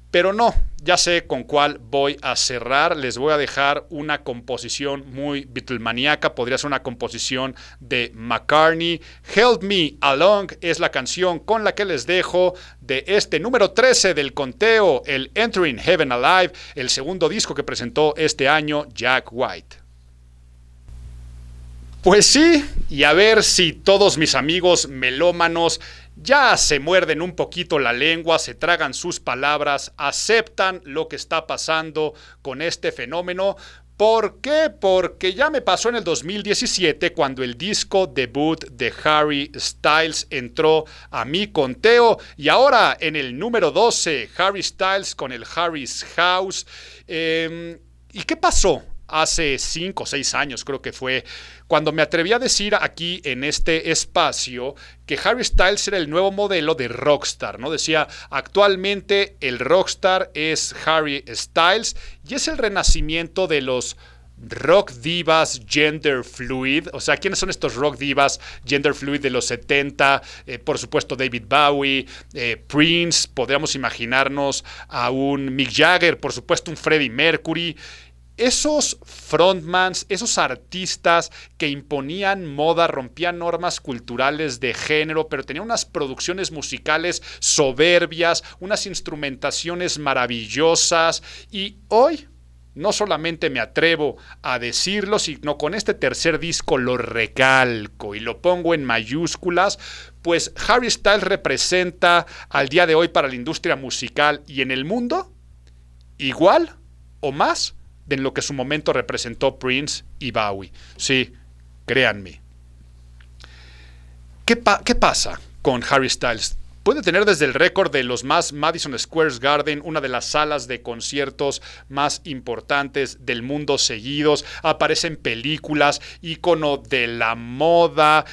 Pero no, ya sé con cuál voy a cerrar. Les voy a dejar una composición muy Beatlemaníaca. Podría ser una composición de McCartney. Help Me Along es la canción con la que les dejo de este número 13 del conteo, el Entering Heaven Alive, el segundo disco que presentó este año Jack White. Pues sí, y a ver si todos mis amigos melómanos ya se muerden un poquito la lengua, se tragan sus palabras, aceptan lo que está pasando con este fenómeno. ¿Por qué? Porque ya me pasó en el 2017 cuando el disco debut de Harry Styles entró a mi conteo, y ahora en el número 12, Harry Styles con el Harry's House. ¿Y qué pasó? Hace 5 o 6 años creo que fue, cuando me atreví a decir aquí en este espacio que Harry Styles era el nuevo modelo de rockstar, ¿no? Decía, actualmente el rockstar es Harry Styles y es el renacimiento de los rock divas gender fluid. O sea, ¿quiénes son estos rock divas gender fluid de los 70? Por supuesto David Bowie, Prince, podríamos imaginarnos a un Mick Jagger, por supuesto un Freddie Mercury. Esos frontmans, esos artistas que imponían moda, rompían normas culturales de género, pero tenían unas producciones musicales soberbias, unas instrumentaciones maravillosas, y hoy no solamente me atrevo a decirlo, sino con este tercer disco lo recalco y lo pongo en mayúsculas, pues Harry Styles representa al día de hoy para la industria musical y en el mundo igual o más de lo que en su momento representó Prince y Bowie. Sí, créanme. ¿Qué pasa con Harry Styles? Puede tener desde el récord de los más Madison Square Garden, una de las salas de conciertos más importantes del mundo seguidos, aparece en películas, ícono de la moda,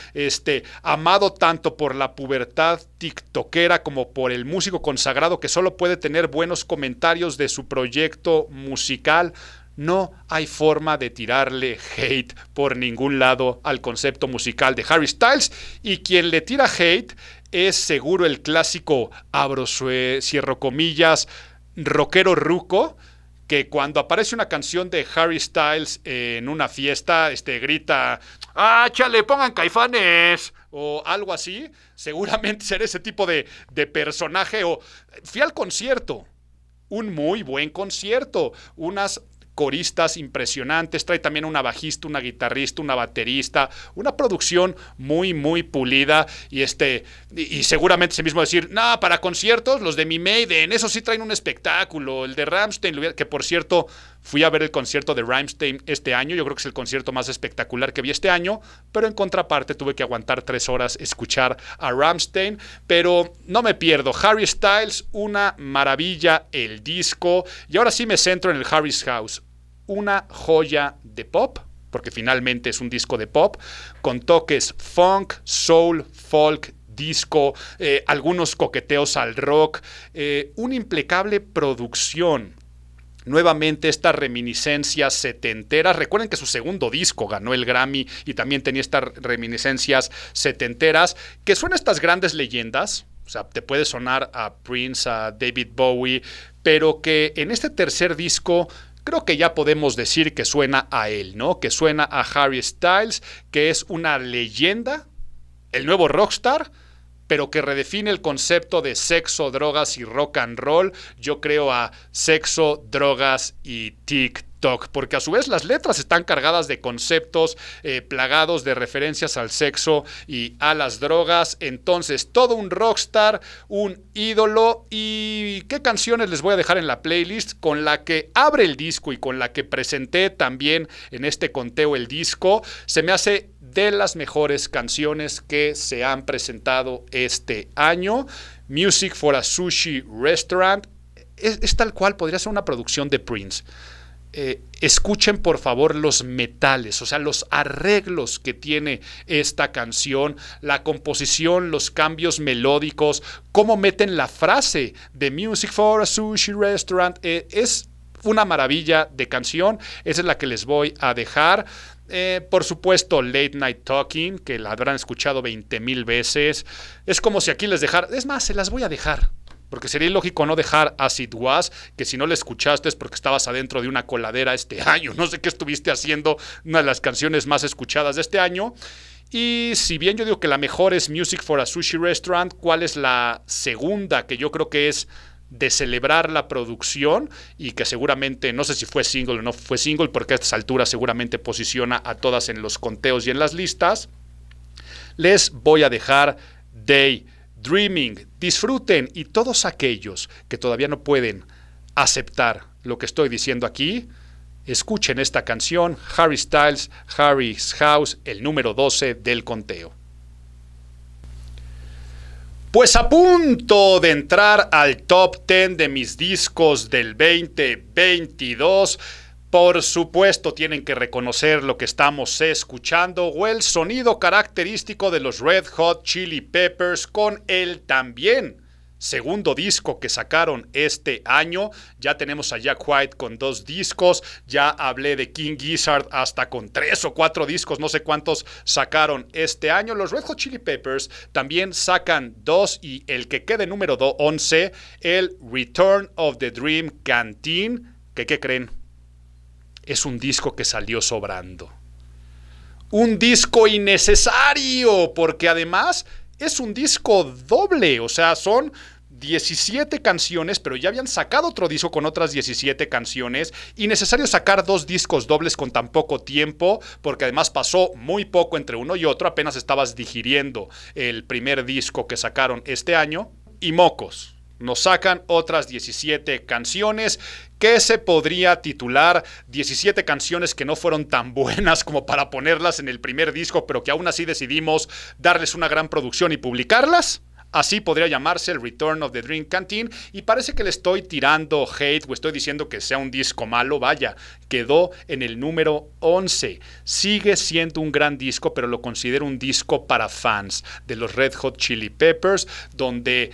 amado tanto por la pubertad tiktokera como por el músico consagrado que solo puede tener buenos comentarios de su proyecto musical. No hay forma de tirarle hate por ningún lado al concepto musical de Harry Styles, y quien le tira hate es seguro el clásico, cierro comillas, rockero ruco, que cuando aparece una canción de Harry Styles en una fiesta, grita, ¡ah, chale, pongan Caifanes! O algo así. Seguramente será ese tipo de personaje. O fui al concierto, un muy buen concierto, unas coristas impresionantes, trae también una bajista, una guitarrista, una baterista, una producción muy, muy pulida, y seguramente ese mismo decir, no, para conciertos, los de mi Maiden, esos sí traen un espectáculo, el de Rammstein, que por cierto, fui a ver el concierto de Rammstein este año, yo creo que es el concierto más espectacular que vi este año, pero en contraparte tuve que aguantar 3 horas escuchar a Rammstein, pero no me pierdo, Harry Styles, una maravilla el disco, y ahora sí me centro en el Harry's House, una joya de pop, porque finalmente es un disco de pop, con toques funk, soul, folk, disco, algunos coqueteos al rock, una impecable producción. Nuevamente estas reminiscencias setenteras. Recuerden que su segundo disco ganó el Grammy y también tenía estas reminiscencias setenteras, que son estas grandes leyendas. O sea, te puede sonar a Prince, a David Bowie, pero que en este tercer disco creo que ya podemos decir que suena a él, ¿no? Que suena a Harry Styles, que es una leyenda, el nuevo rockstar, pero que redefine el concepto de sexo, drogas y rock and roll. Yo creo a sexo, drogas y TikTok, porque a su vez las letras están cargadas de conceptos plagados de referencias al sexo y a las drogas. Entonces, todo un rockstar, un ídolo. ¿Y qué canciones les voy a dejar en la playlist? Con la que abre el disco y con la que presenté también en este conteo el disco, se me hace de las mejores canciones que se han presentado este año. Music for a Sushi Restaurant es tal cual, podría ser una producción de Prince. Escuchen por favor los metales, o sea, los arreglos que tiene esta canción, la composición, los cambios melódicos, cómo meten la frase de Music for a Sushi Restaurant. Es una maravilla de canción, esa es la que les voy a dejar. Por supuesto, Late Night Talking, que la habrán escuchado 20,000 veces. Es como si aquí les dejara, es más, se las voy a dejar, porque sería ilógico no dejar As It Was, que si no la escuchaste es porque estabas adentro de una coladera este año, no sé qué estuviste haciendo, una de las canciones más escuchadas de este año. Y si bien yo digo que la mejor es Music for a Sushi Restaurant, ¿cuál es la segunda que yo creo que es de celebrar la producción y que seguramente, no sé si fue single o no fue single, porque a estas alturas seguramente posiciona a todas en los conteos y en las listas? Les voy a dejar Daydreaming. Disfruten, y todos aquellos que todavía no pueden aceptar lo que estoy diciendo aquí, escuchen esta canción, Harry Styles, Harry's House, el número 12 del conteo. Pues a punto de entrar al top 10 de mis discos del 2022, por supuesto tienen que reconocer lo que estamos escuchando o el sonido característico de los Red Hot Chili Peppers con el también segundo disco que sacaron este año. Ya tenemos a Jack White con 2 discos, ya hablé de King Gizzard hasta con 3 o 4 discos, no sé cuántos sacaron este año. Los Red Hot Chili Peppers también sacan 2 y el que quede número 11, el Return of the Dream Canteen, que ¿qué creen? Es un disco que salió sobrando. Un disco innecesario, porque además es un disco doble, o sea, son 17 canciones, pero ya habían sacado otro disco con otras 17 canciones y necesario sacar 2 discos dobles con tan poco tiempo, porque además pasó muy poco entre uno y otro, apenas estabas digiriendo el primer disco que sacaron este año y mocos. Nos sacan otras 17 canciones que se podría titular 17 canciones que no fueron tan buenas como para ponerlas en el primer disco, pero que aún así decidimos darles una gran producción y publicarlas. Así podría llamarse el Return of the Dream Canteen, y parece que le estoy tirando hate o estoy diciendo que sea un disco malo. Vaya, quedó en el número 11. Sigue siendo un gran disco, pero lo considero un disco para fans de los Red Hot Chili Peppers, donde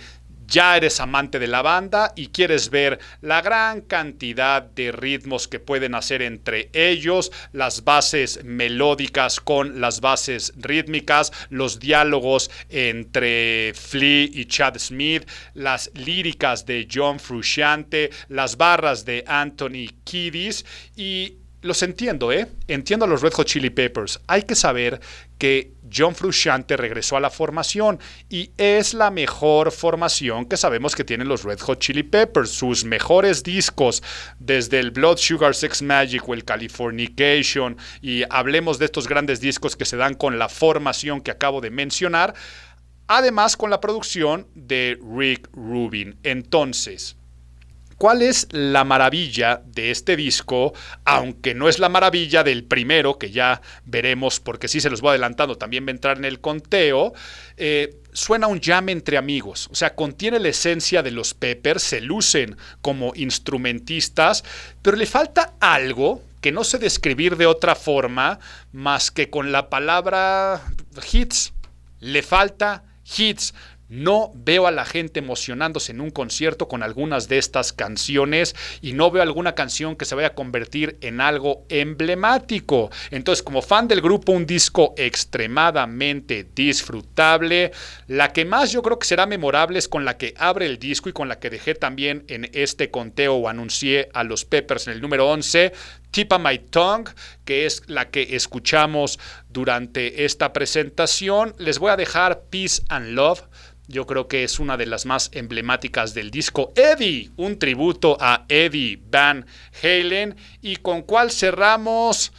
ya eres amante de la banda y quieres ver la gran cantidad de ritmos que pueden hacer entre ellos, las bases melódicas con las bases rítmicas, los diálogos entre Flea y Chad Smith, las líricas de John Frusciante, las barras de Anthony Kiedis. Y los entiendo, Entiendo a los Red Hot Chili Peppers. Hay que saber que John Frusciante regresó a la formación y es la mejor formación que sabemos que tienen los Red Hot Chili Peppers. Sus mejores discos, desde el Blood Sugar Sex Magic o el Californication, y hablemos de estos grandes discos que se dan con la formación que acabo de mencionar, además con la producción de Rick Rubin. Entonces, ¿cuál es la maravilla de este disco? Aunque no es la maravilla del primero, que ya veremos, porque sí se los voy adelantando, también va a entrar en el conteo. Suena un jam entre amigos, o sea, contiene la esencia de los Peppers, se lucen como instrumentistas, pero le falta algo que no sé describir de otra forma más que con la palabra hits. Le falta hits. No veo a la gente emocionándose en un concierto con algunas de estas canciones y no veo alguna canción que se vaya a convertir en algo emblemático. Entonces, como fan del grupo, un disco extremadamente disfrutable. La que más yo creo que será memorable es con la que abre el disco y con la que dejé también en este conteo o anuncié a los Peppers en el número 11. Tip of My Tongue, que es la que escuchamos durante esta presentación. Les voy a dejar Peace and Love. Yo creo que es una de las más emblemáticas del disco. Eddie, un tributo a Eddie Van Halen. ¿Y con cuál cerramos?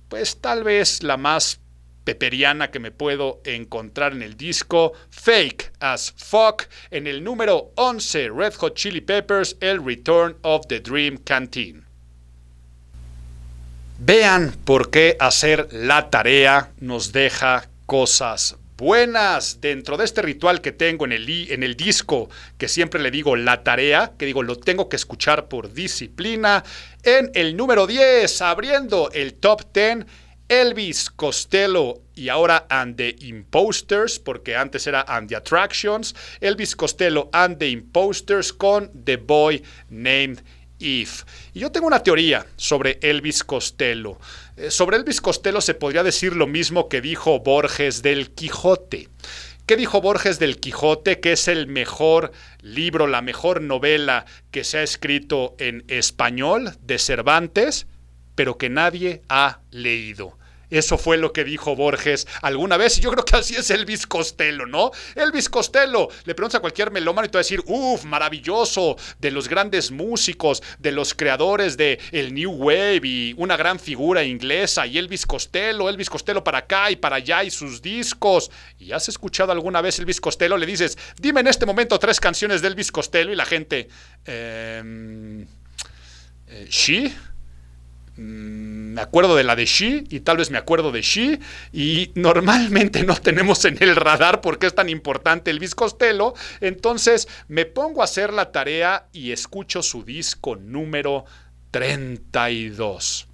Pues tal vez la más peperiana que me puedo encontrar en el disco, Fake as Fuck, en el número 11, Red Hot Chili Peppers, el Return of the Dream Canteen. Vean por qué hacer la tarea nos deja cosas buenas. Dentro de este ritual que tengo en el disco, que siempre le digo la tarea, que digo lo tengo que escuchar por disciplina, en el número 10, abriendo el top 10, Elvis Costello y ahora And the Imposters, porque antes era And the Attractions, Elvis Costello and the Imposters con The Boy Named Eve. Y yo tengo una teoría sobre Elvis Costello. Sobre Elvis Costello se podría decir lo mismo que dijo Borges del Quijote. ¿Qué dijo Borges del Quijote? Que es el mejor libro, la mejor novela que se ha escrito en español de Cervantes, pero que nadie ha leído. Eso fue lo que dijo Borges alguna vez, y yo creo que así es Elvis Costello, ¿no? Elvis Costello, le preguntas a cualquier melómano y te va a decir, maravilloso, de los grandes músicos, de los creadores de el New Wave y una gran figura inglesa, y Elvis Costello para acá y para allá y sus discos. ¿Y has escuchado alguna vez Elvis Costello? Le dices, dime en este momento 3 canciones de Elvis Costello, y la gente, ¿She? Me acuerdo de la de She y tal vez me acuerdo de She, y normalmente no tenemos en el radar por qué es tan importante Elvis Costello. Entonces me pongo a hacer la tarea y escucho su disco número 32.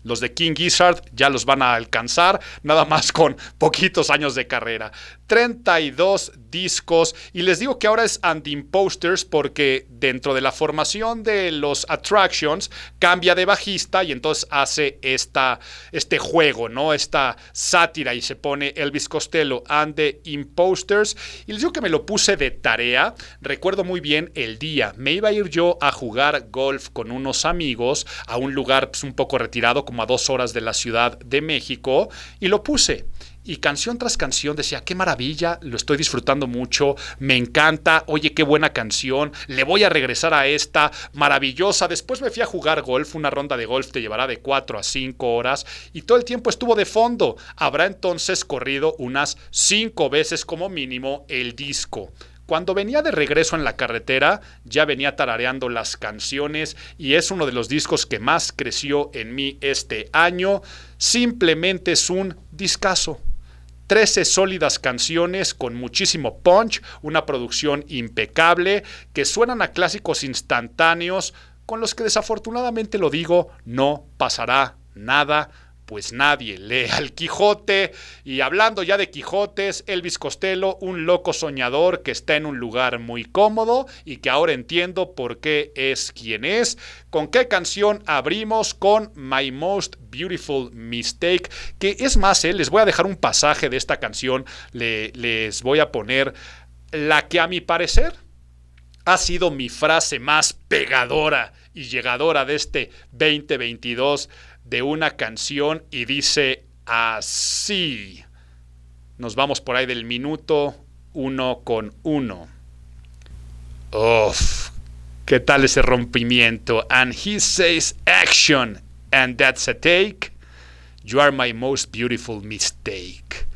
Los de King Gizzard ya los van a alcanzar, nada más con poquitos años de carrera. 32 discos, y les digo que ahora es And the Imposters porque dentro de la formación de los Attractions cambia de bajista y entonces hace este juego, ¿no? Esta sátira, y se pone Elvis Costello and the Imposters. Y les digo que me lo puse de tarea. Recuerdo muy bien el día. Me iba a ir yo a jugar golf con unos amigos a un lugar un poco retirado, como a 2 horas de la Ciudad de México, y lo puse. Y canción tras canción decía, qué maravilla, lo estoy disfrutando mucho, me encanta, oye, qué buena canción, le voy a regresar a esta, maravillosa. Después me fui a jugar golf, una ronda de golf te llevará de 4 a 5 horas y todo el tiempo estuvo de fondo. Habrá entonces corrido unas 5 veces como mínimo el disco. Cuando venía de regreso en la carretera, ya venía tarareando las canciones y es uno de los discos que más creció en mí este año. Simplemente es un discazo. 13 sólidas canciones con muchísimo punch, una producción impecable, que suenan a clásicos instantáneos, con los que desafortunadamente lo digo, no pasará nada, pues nadie lee al Quijote. Y hablando ya de Quijotes, Elvis Costello, un loco soñador que está en un lugar muy cómodo y que ahora entiendo por qué es quien es. ¿Con qué canción abrimos? Con My Most Beautiful Mistake, que es más, les voy a dejar un pasaje de esta canción, les voy a poner la que a mi parecer ha sido mi frase más pegadora y llegadora de este 2022 de una canción y dice así. Nos vamos por ahí del minuto 1:1. Uf, ¿qué tal ese rompimiento? And he says action, and that's a take. You are my most beautiful mistake.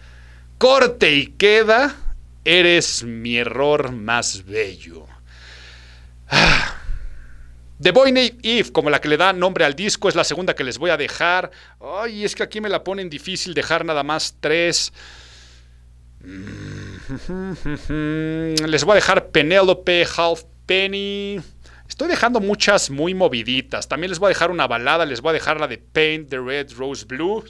Corte y queda, eres mi error más bello. The Boy Named Eve, como la que le da nombre al disco, es la segunda que les voy a dejar. Ay, es que aquí me la ponen difícil dejar nada más 3. Les voy a dejar Penelope Halfpenny. Estoy dejando muchas muy moviditas. También les voy a dejar una balada, les voy a dejar la de Paint the Red Rose Blue.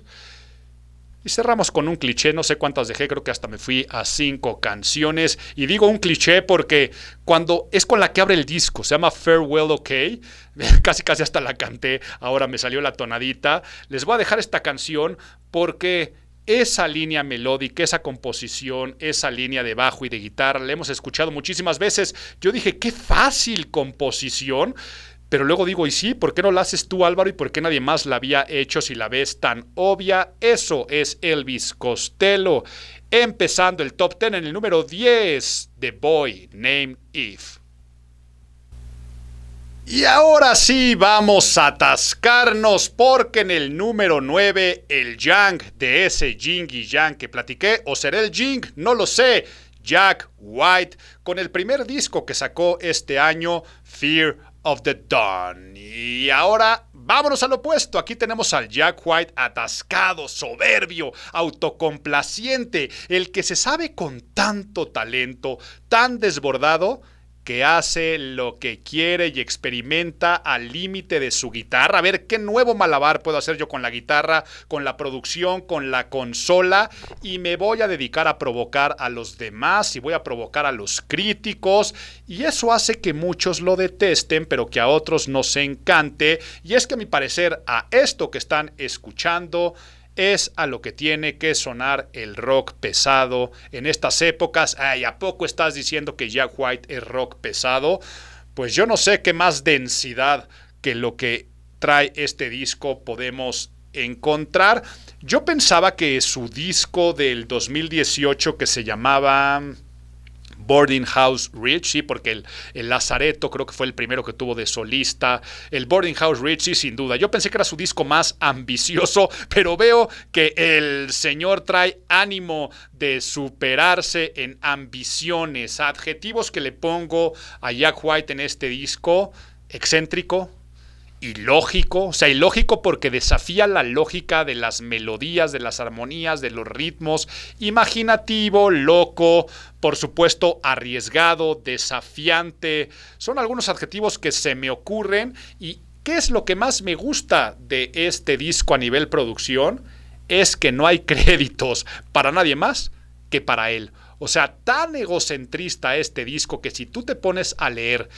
Y cerramos con un cliché, no sé cuántas dejé, creo que hasta me fui a 5 canciones. Y digo un cliché porque cuando es con la que abre el disco, se llama Farewell OK, casi hasta la canté, ahora me salió la tonadita. Les voy a dejar esta canción porque esa línea melódica, esa composición, esa línea de bajo y de guitarra, la hemos escuchado muchísimas veces. Yo dije, qué fácil composición. Pero luego digo, ¿y sí? ¿Por qué no la haces tú, Álvaro? ¿Y por qué nadie más la había hecho si la ves tan obvia? Eso es Elvis Costello. Empezando el top 10 en el número 10, The Boy Named Eve. Y ahora sí vamos a atascarnos porque en el número 9, el Yang de ese Ying y Yang que platiqué, o será el Ying, no lo sé, Jack White, con el primer disco que sacó este año, Fear of the Dawn. Y ahora vámonos al opuesto. Aquí tenemos al Jack White atascado, soberbio, autocomplaciente, el que se sabe con tanto talento, tan desbordado, que hace lo que quiere y experimenta al límite de su guitarra. A ver qué nuevo malabar puedo hacer yo con la guitarra, con la producción, con la consola, y me voy a dedicar a provocar a los demás y voy a provocar a los críticos, y eso hace que muchos lo detesten, pero que a otros nos encante. Y es que a mi parecer a esto que están escuchando es a lo que tiene que sonar el rock pesado en estas épocas. Ay, ¿a poco estás diciendo que Jack White es rock pesado? Pues yo no sé qué más densidad que lo que trae este disco podemos encontrar. Yo pensaba que su disco del 2018 que se llamaba Boarding House Rich, sí, porque el Lazareto creo que fue el primero que tuvo de solista. El Boarding House Rich, sí, sin duda. Yo pensé que era su disco más ambicioso, pero veo que el señor trae ánimo de superarse en ambiciones. Adjetivos que le pongo a Jack White en este disco: excéntrico, ilógico, o sea, ilógico porque desafía la lógica de las melodías, de las armonías, de los ritmos, imaginativo, loco, por supuesto arriesgado, desafiante. Son algunos adjetivos que se me ocurren. ¿Y qué es lo que más me gusta de este disco a nivel producción? Es que no hay créditos para nadie más que para él. O sea, tan egocentrista este disco que si tú te pones a leer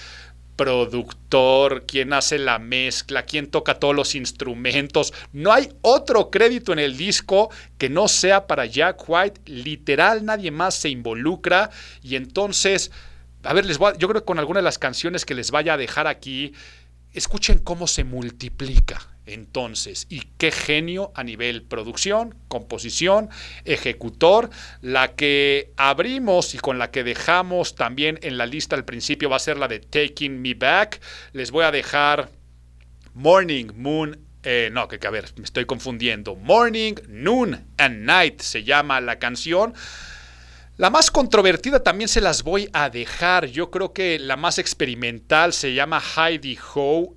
productor, quién hace la mezcla, quién toca todos los instrumentos, no hay otro crédito en el disco que no sea para Jack White. Literal, nadie más se involucra. Y entonces, a ver, yo creo que con alguna de las canciones que les vaya a dejar aquí, escuchen cómo se multiplica Entonces, y qué genio a nivel producción, composición, ejecutor. La que abrimos y con la que dejamos también en la lista al principio va a ser la de Taking Me Back. Les voy a dejar Morning, Moon, a ver, me estoy confundiendo. Morning, Noon and Night se llama la canción. La más controvertida también se las voy a dejar. Yo creo que la más experimental se llama Heidi Ho.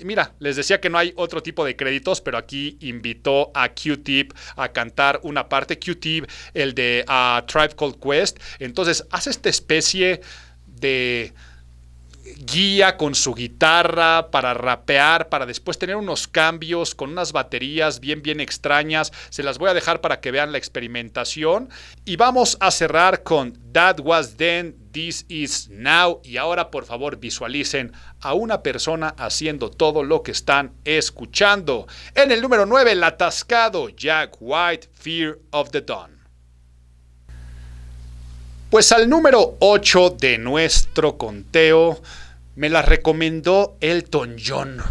Mira, les decía que no hay otro tipo de créditos, pero aquí invitó a Q-Tip a cantar una parte. Q-Tip, el de Tribe Called Quest. Entonces hace esta especie de guía con su guitarra para rapear, para después tener unos cambios con unas baterías bien extrañas. Se las voy a dejar para que vean la experimentación. Y vamos a cerrar con That Was Then, This Is Now. Y ahora, por favor, visualicen a una persona haciendo todo lo que están escuchando. En el número 9, el atascado Jack White, Fear of the Dawn. Pues al número 8 de nuestro conteo me la recomendó Elton John.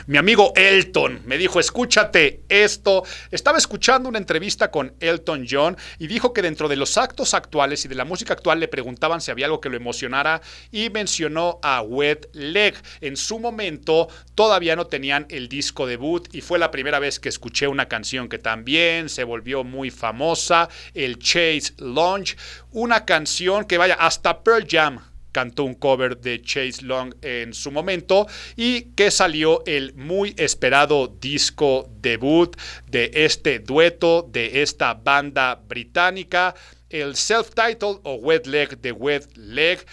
Mi amigo Elton me dijo, escúchate esto. Estaba escuchando una entrevista con Elton John y dijo que dentro de los actos actuales y de la música actual le preguntaban si había algo que lo emocionara y mencionó a Wet Leg. En su momento todavía no tenían el disco debut y fue la primera vez que escuché una canción que también se volvió muy famosa, el Chase Lounge, una canción que vaya, hasta Pearl Jam cantó un cover de Chase Long en su momento y que salió el muy esperado disco debut de este dueto, de esta banda británica, el self-titled o Wet Leg de Wet Leg.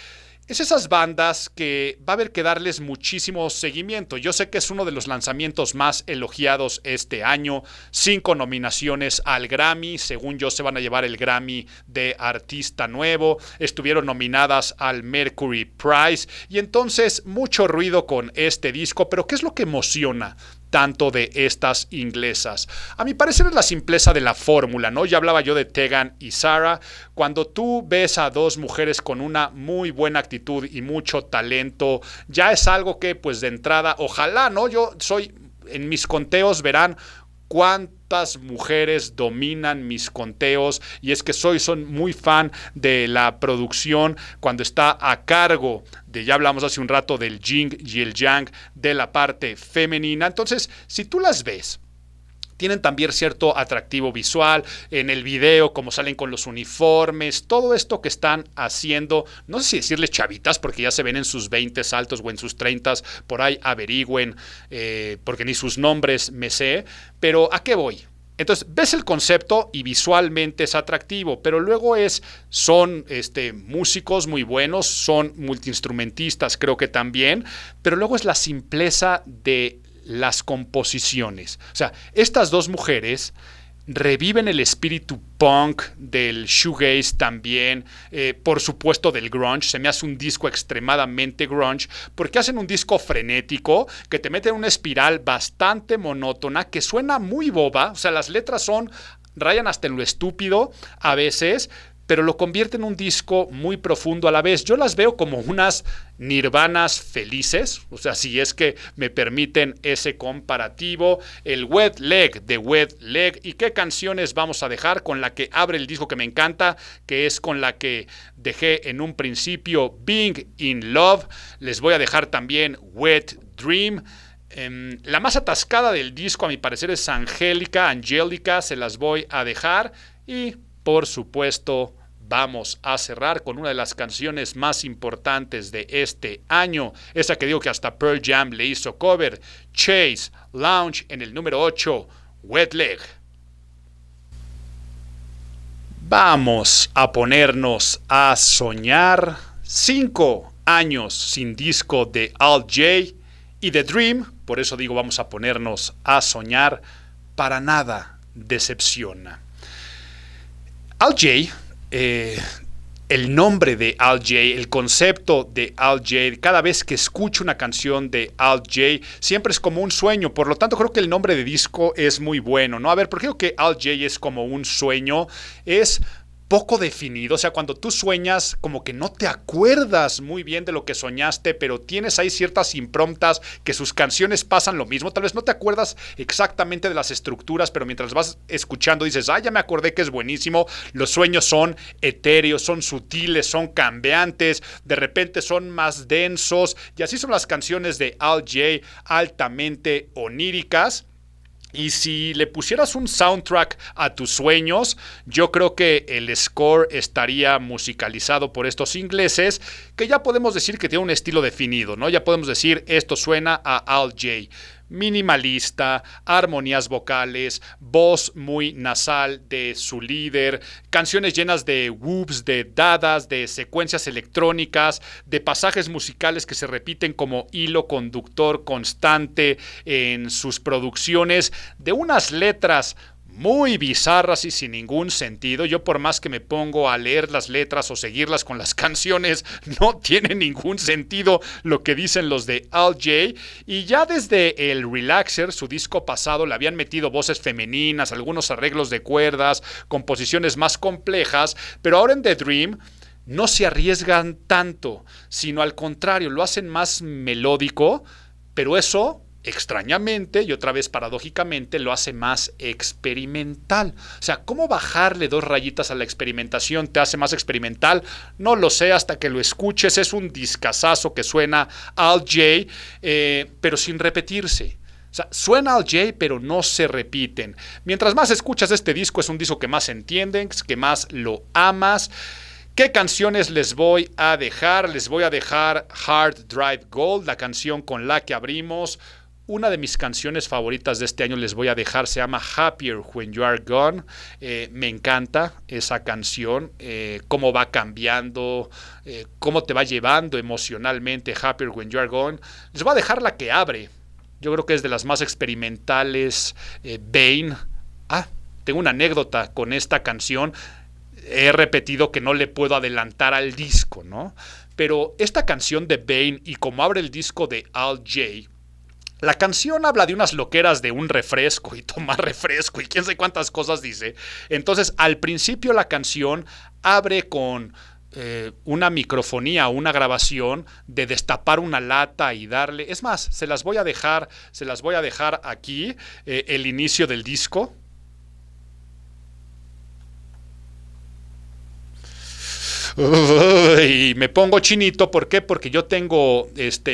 Es esas bandas que va a haber que darles muchísimo seguimiento. Yo sé que es uno de los lanzamientos más elogiados este año. 5 nominaciones al Grammy. Según yo, se van a llevar el Grammy de Artista Nuevo. Estuvieron nominadas al Mercury Prize. Y entonces, mucho ruido con este disco. Pero ¿qué es lo que emociona tanto de estas inglesas? A mi parecer es la simpleza de la fórmula, ¿no? Ya hablaba yo de Tegan y Sara. Cuando tú ves a dos mujeres con una muy buena actitud y mucho talento, ya es algo que, pues de entrada, ojalá, ¿no? En mis conteos verán cuántas mujeres dominan mis conteos, y es que soy muy fan de la producción cuando está a cargo de, ya hablamos hace un rato del yin y el yang, de la parte femenina. Entonces, si tú las ves, tienen también cierto atractivo visual en el video, como salen con los uniformes, todo esto que están haciendo, no sé si decirles chavitas, porque ya se ven en sus 20 altos o en sus 30, por ahí averigüen, porque ni sus nombres me sé, pero ¿a qué voy? Entonces, ves el concepto y visualmente es atractivo, pero luego son músicos muy buenos, son multiinstrumentistas, creo que también, pero luego es la simpleza de las composiciones. O sea, estas dos mujeres reviven el espíritu punk, del shoegaze también, por supuesto del grunge. Se me hace un disco extremadamente grunge, porque hacen un disco frenético que te mete en una espiral bastante monótona, que suena muy boba. O sea, las letras rayan hasta en lo estúpido a veces, pero lo convierte en un disco muy profundo a la vez. Yo las veo como unas nirvanas felices, o sea, si es que me permiten ese comparativo. El Wet Leg de Wet Leg. ¿Y qué canciones vamos a dejar? Con la que abre el disco, que me encanta, que es con la que dejé en un principio, Being in Love. Les voy a dejar también Wet Dream. La más atascada del disco, a mi parecer, es Angélica, se las voy a dejar. Y por supuesto, vamos a cerrar con una de las canciones más importantes de este año, esa que digo que hasta Pearl Jam le hizo cover, Chase Lounge, en el número 8, Wet Leg. Vamos a ponernos a soñar. 5 años sin disco de Al Jay y The Dream, por eso digo vamos a ponernos a soñar, para nada decepciona. Al Jay, el nombre de Al Jay, el concepto de Al Jay, cada vez que escucho una canción de Al Jay, siempre es como un sueño. Por lo tanto, creo que el nombre de disco es muy bueno, ¿no? A ver, ¿por qué digo que Al Jay es como un sueño? Es poco definido, o sea, cuando tú sueñas como que no te acuerdas muy bien de lo que soñaste, pero tienes ahí ciertas impromptas que sus canciones pasan lo mismo, tal vez no te acuerdas exactamente de las estructuras, pero mientras vas escuchando dices, ya me acordé que es buenísimo, los sueños son etéreos, son sutiles, son cambiantes, de repente son más densos, y así son las canciones de Al Jay, altamente oníricas. Y si le pusieras un soundtrack a tus sueños, yo creo que el score estaría musicalizado por estos ingleses, que ya podemos decir que tiene un estilo definido, ¿no? Ya podemos decir, esto suena a Al Jay. Minimalista, armonías vocales, voz muy nasal de su líder, canciones llenas de whoops, de dadas, de secuencias electrónicas, de pasajes musicales que se repiten como hilo conductor constante en sus producciones, de unas letras muy bizarras y sin ningún sentido. Yo por más que me pongo a leer las letras o seguirlas con las canciones, no tiene ningún sentido lo que dicen los de Al Jay. Y ya desde el Relaxer, su disco pasado, le habían metido voces femeninas, algunos arreglos de cuerdas, composiciones más complejas, pero ahora en The Dream no se arriesgan tanto, sino al contrario, lo hacen más melódico, pero eso extrañamente y otra vez paradójicamente lo hace más experimental. O sea, ¿cómo bajarle 2 rayitas a la experimentación te hace más experimental? No lo sé hasta que lo escuches. Es un discazazo que suena Al Jay, pero sin repetirse. O sea, suena Al Jay, pero no se repiten. Mientras más escuchas este disco, es un disco que más entiendes, que más lo amas. ¿Qué canciones les voy a dejar? Les voy a dejar Hard Drive Gold, la canción con la que abrimos. Una de mis canciones favoritas de este año les voy a dejar, se llama Happier When You Are Gone. Me encanta esa canción, cómo va cambiando, cómo te va llevando emocionalmente Happier When You Are Gone. Les voy a dejar la que abre. Yo creo que es de las más experimentales. Bane. Tengo una anécdota con esta canción. He repetido que no le puedo adelantar al disco, ¿no? Pero esta canción de Bane y como abre el disco de Al Jay, la canción habla de unas loqueras de un refresco y tomar refresco y quién sabe cuántas cosas dice. Entonces, al principio la canción abre con una microfonía o una grabación de destapar una lata y darle. Es más, se las voy a dejar aquí, el inicio del disco. Y me pongo chinito, ¿por qué? Porque yo tengo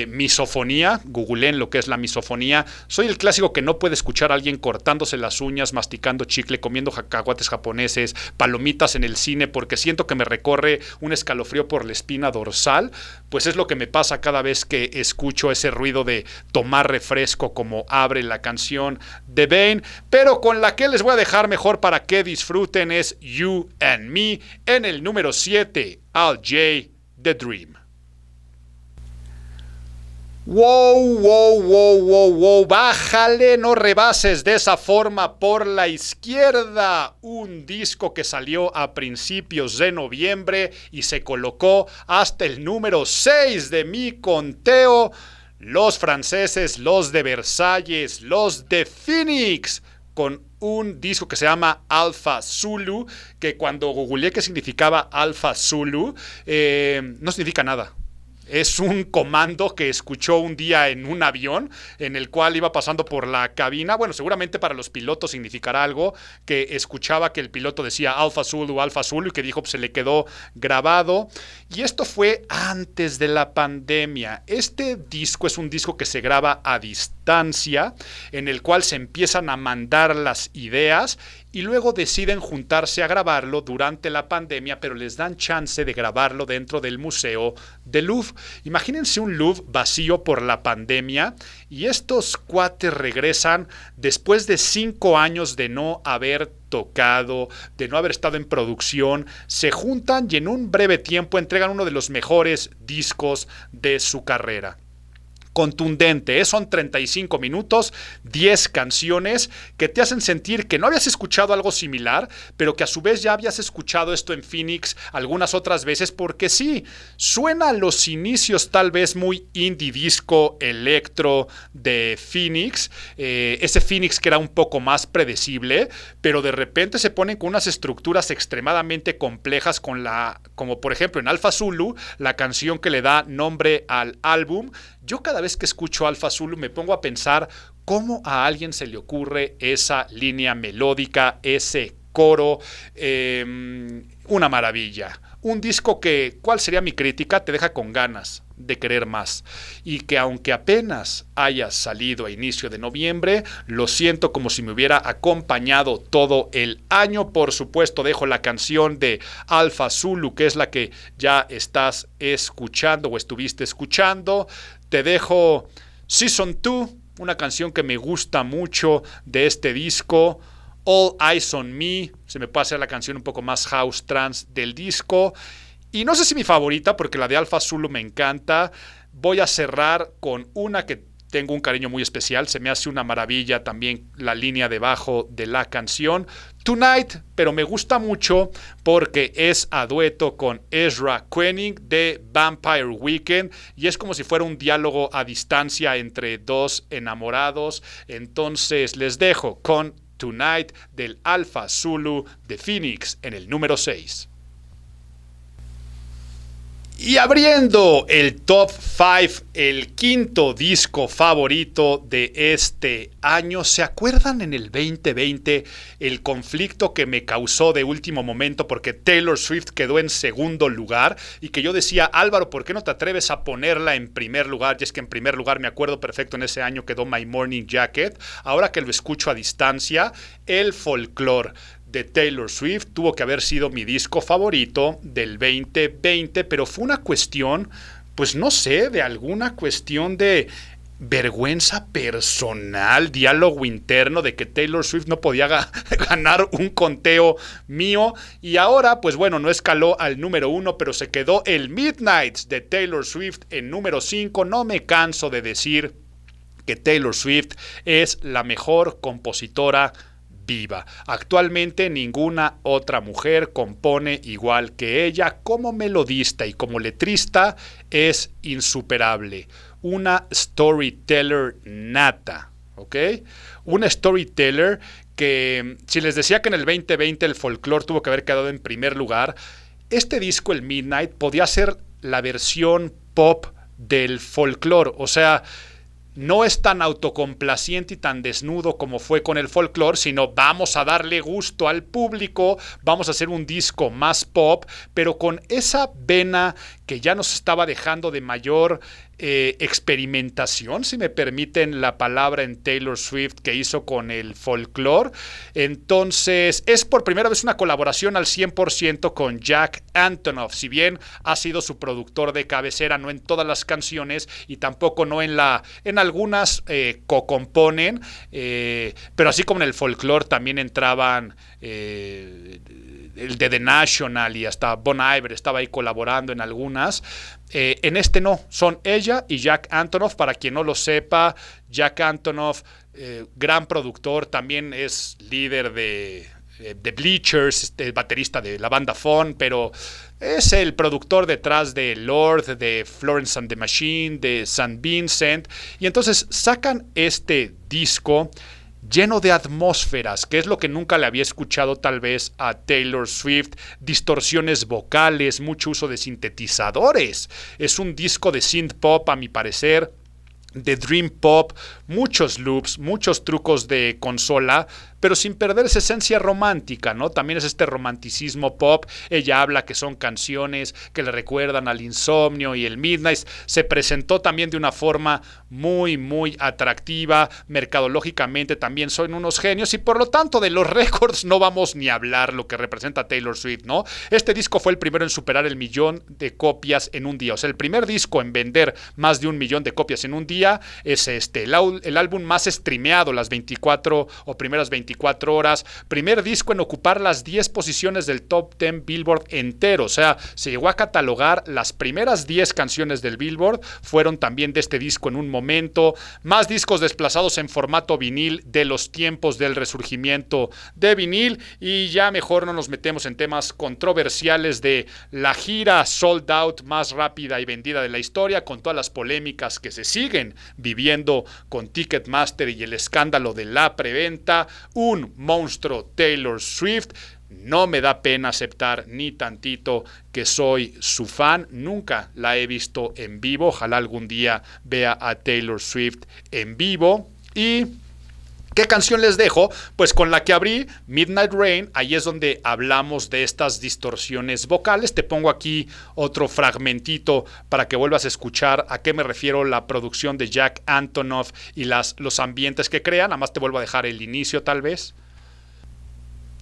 misofonía, googleen lo que es la misofonía. Soy el clásico que no puede escuchar a alguien cortándose las uñas, masticando chicle, comiendo cacahuates japoneses, palomitas en el cine, porque siento que me recorre un escalofrío por la espina dorsal. Pues es lo que me pasa cada vez que escucho ese ruido de tomar refresco como abre la canción de Bane. Pero con la que les voy a dejar mejor para que disfruten es You and Me en el número 7. Al Jay, The Dream. Wow, bájale, no rebases de esa forma por la izquierda. Un disco que salió a principios de noviembre y se colocó hasta el número 6 de mi conteo. Los franceses, los de Versalles, los de Phoenix, con un disco que se llama Alpha Zulu, que cuando googleé qué significaba Alpha Zulu, no significa nada. Es un comando que escuchó un día en un avión en el cual iba pasando por la cabina. Bueno, seguramente para los pilotos significará algo, que escuchaba que el piloto decía Alpha Zulu, y que dijo, pues se le quedó grabado. Y esto fue antes de la pandemia. Este disco es un disco que se graba a distancia, en el cual se empiezan a mandar las ideas y luego deciden juntarse a grabarlo durante la pandemia, pero les dan chance de grabarlo dentro del Museo del Louvre. Imagínense un Louvre vacío por la pandemia y estos cuates regresan después de 5 años de no haber tocado, de no haber estado en producción, se juntan y en un breve tiempo entregan uno de los mejores discos de su carrera. contundente, ¿eh? Son 35 minutos, 10 canciones que te hacen sentir que no habías escuchado algo similar, pero que a su vez ya habías escuchado esto en Phoenix algunas otras veces, porque sí, suena a los inicios tal vez muy indie disco electro de Phoenix, ese Phoenix que era un poco más predecible, pero de repente se ponen con unas estructuras extremadamente complejas como por ejemplo en Alpha Zulu, la canción que le da nombre al álbum. Yo cada vez que escucho Alpha Zulu me pongo a pensar cómo a alguien se le ocurre esa línea melódica, ese coro, una maravilla. Un disco que, ¿cuál sería mi crítica? Te deja con ganas de querer más. Y que aunque apenas haya salido a inicio de noviembre, lo siento como si me hubiera acompañado todo el año. Por supuesto, dejo la canción de Alpha Zulu, que es la que ya estás escuchando o estuviste escuchando. Te dejo Season 2, una canción que me gusta mucho de este disco. All Eyes on Me, se me puede hacer la canción un poco más house trance del disco. Y no sé si mi favorita, porque la de Alpha Zulu me encanta. Voy a cerrar con una que tengo un cariño muy especial. Se me hace una maravilla también la línea de bajo de la canción. Tonight, pero me gusta mucho porque es a dueto con Ezra Koenig de Vampire Weekend y es como si fuera un diálogo a distancia entre dos enamorados. Entonces les dejo con Tonight del Alpha Zulu de Phoenix en el número 6. Y abriendo el Top 5, el quinto disco favorito de este año. ¿Se acuerdan en el 2020 el conflicto que me causó de último momento porque Taylor Swift quedó en segundo lugar? Y que yo decía, Álvaro, ¿por qué no te atreves a ponerla en primer lugar? Y es que en primer lugar me acuerdo perfecto, en ese año quedó My Morning Jacket. Ahora que lo escucho a distancia, el folclore de Taylor Swift tuvo que haber sido mi disco favorito del 2020, pero fue una cuestión, pues no sé, de alguna cuestión de vergüenza personal, diálogo interno de que Taylor Swift no podía ganar un conteo mío, y ahora, pues bueno, no escaló al número 1, pero se quedó el Midnights de Taylor Swift en número 5. No me canso de decir que Taylor Swift es la mejor compositora viva. Actualmente ninguna otra mujer compone igual que ella. Como melodista y como letrista es insuperable. Una storyteller nata, ¿ok? Una storyteller que, si les decía que en el 2020 el folclore tuvo que haber quedado en primer lugar, este disco, el Midnight, podía ser la versión pop del folclore. O sea, no es tan autocomplaciente y tan desnudo como fue con el folclore, sino vamos a darle gusto al público, vamos a hacer un disco más pop, pero con esa vena que ya nos estaba dejando de mayor experimentación, si me permiten la palabra, en Taylor Swift, que hizo con el folclore. Entonces es por primera vez una colaboración al 100% con Jack Antonoff, si bien ha sido su productor de cabecera, no en todas las canciones y tampoco no en algunas co-componen, pero así como en el folclore también entraban el de The National y hasta Bon Iver estaba ahí colaborando en algunas. En este no, son ella y Jack Antonoff. Para quien no lo sepa, Jack Antonoff, gran productor, también es líder de Bleachers, baterista de la banda Fun, pero es el productor detrás de Lord, de Florence and the Machine, de St. Vincent, y entonces sacan este disco lleno de atmósferas, que es lo que nunca le había escuchado tal vez a Taylor Swift. Distorsiones vocales, mucho uso de sintetizadores. Es un disco de synth pop, a mi parecer, de dream pop, muchos loops, muchos trucos de consola, pero sin perder esa esencia romántica, ¿no? También es este romanticismo pop. Ella habla que son canciones que le recuerdan al insomnio y el Midnight. Se presentó también de una forma muy, muy atractiva. Mercadológicamente también son unos genios y por lo tanto de los récords no vamos ni a hablar, lo que representa Taylor Swift, ¿no? Este disco fue el primero en superar el 1,000,000 de copias en un día. O sea, el primer disco en vender más de 1,000,000 de copias en un día es el álbum más streameado las 24 o primeras 24 24 horas, primer disco en ocupar las 10 posiciones del Top 10 Billboard entero, o sea, se llegó a catalogar las primeras 10 canciones del Billboard, fueron también de este disco en un momento, más discos desplazados en formato vinil de los tiempos del resurgimiento de vinil, y ya mejor no nos metemos en temas controversiales de la gira sold out más rápida y vendida de la historia, con todas las polémicas que se siguen viviendo con Ticketmaster y el escándalo de la preventa. Un monstruo Taylor Swift. No me da pena aceptar ni tantito que soy su fan. Nunca la he visto en vivo. Ojalá algún día vea a Taylor Swift en vivo. Y ¿qué canción les dejo? Pues con la que abrí, Midnight Rain. Ahí es donde hablamos de estas distorsiones vocales. Te pongo aquí otro fragmentito para que vuelvas a escuchar a qué me refiero la producción de Jack Antonoff y los ambientes que crean. Nada más te vuelvo a dejar el inicio tal vez.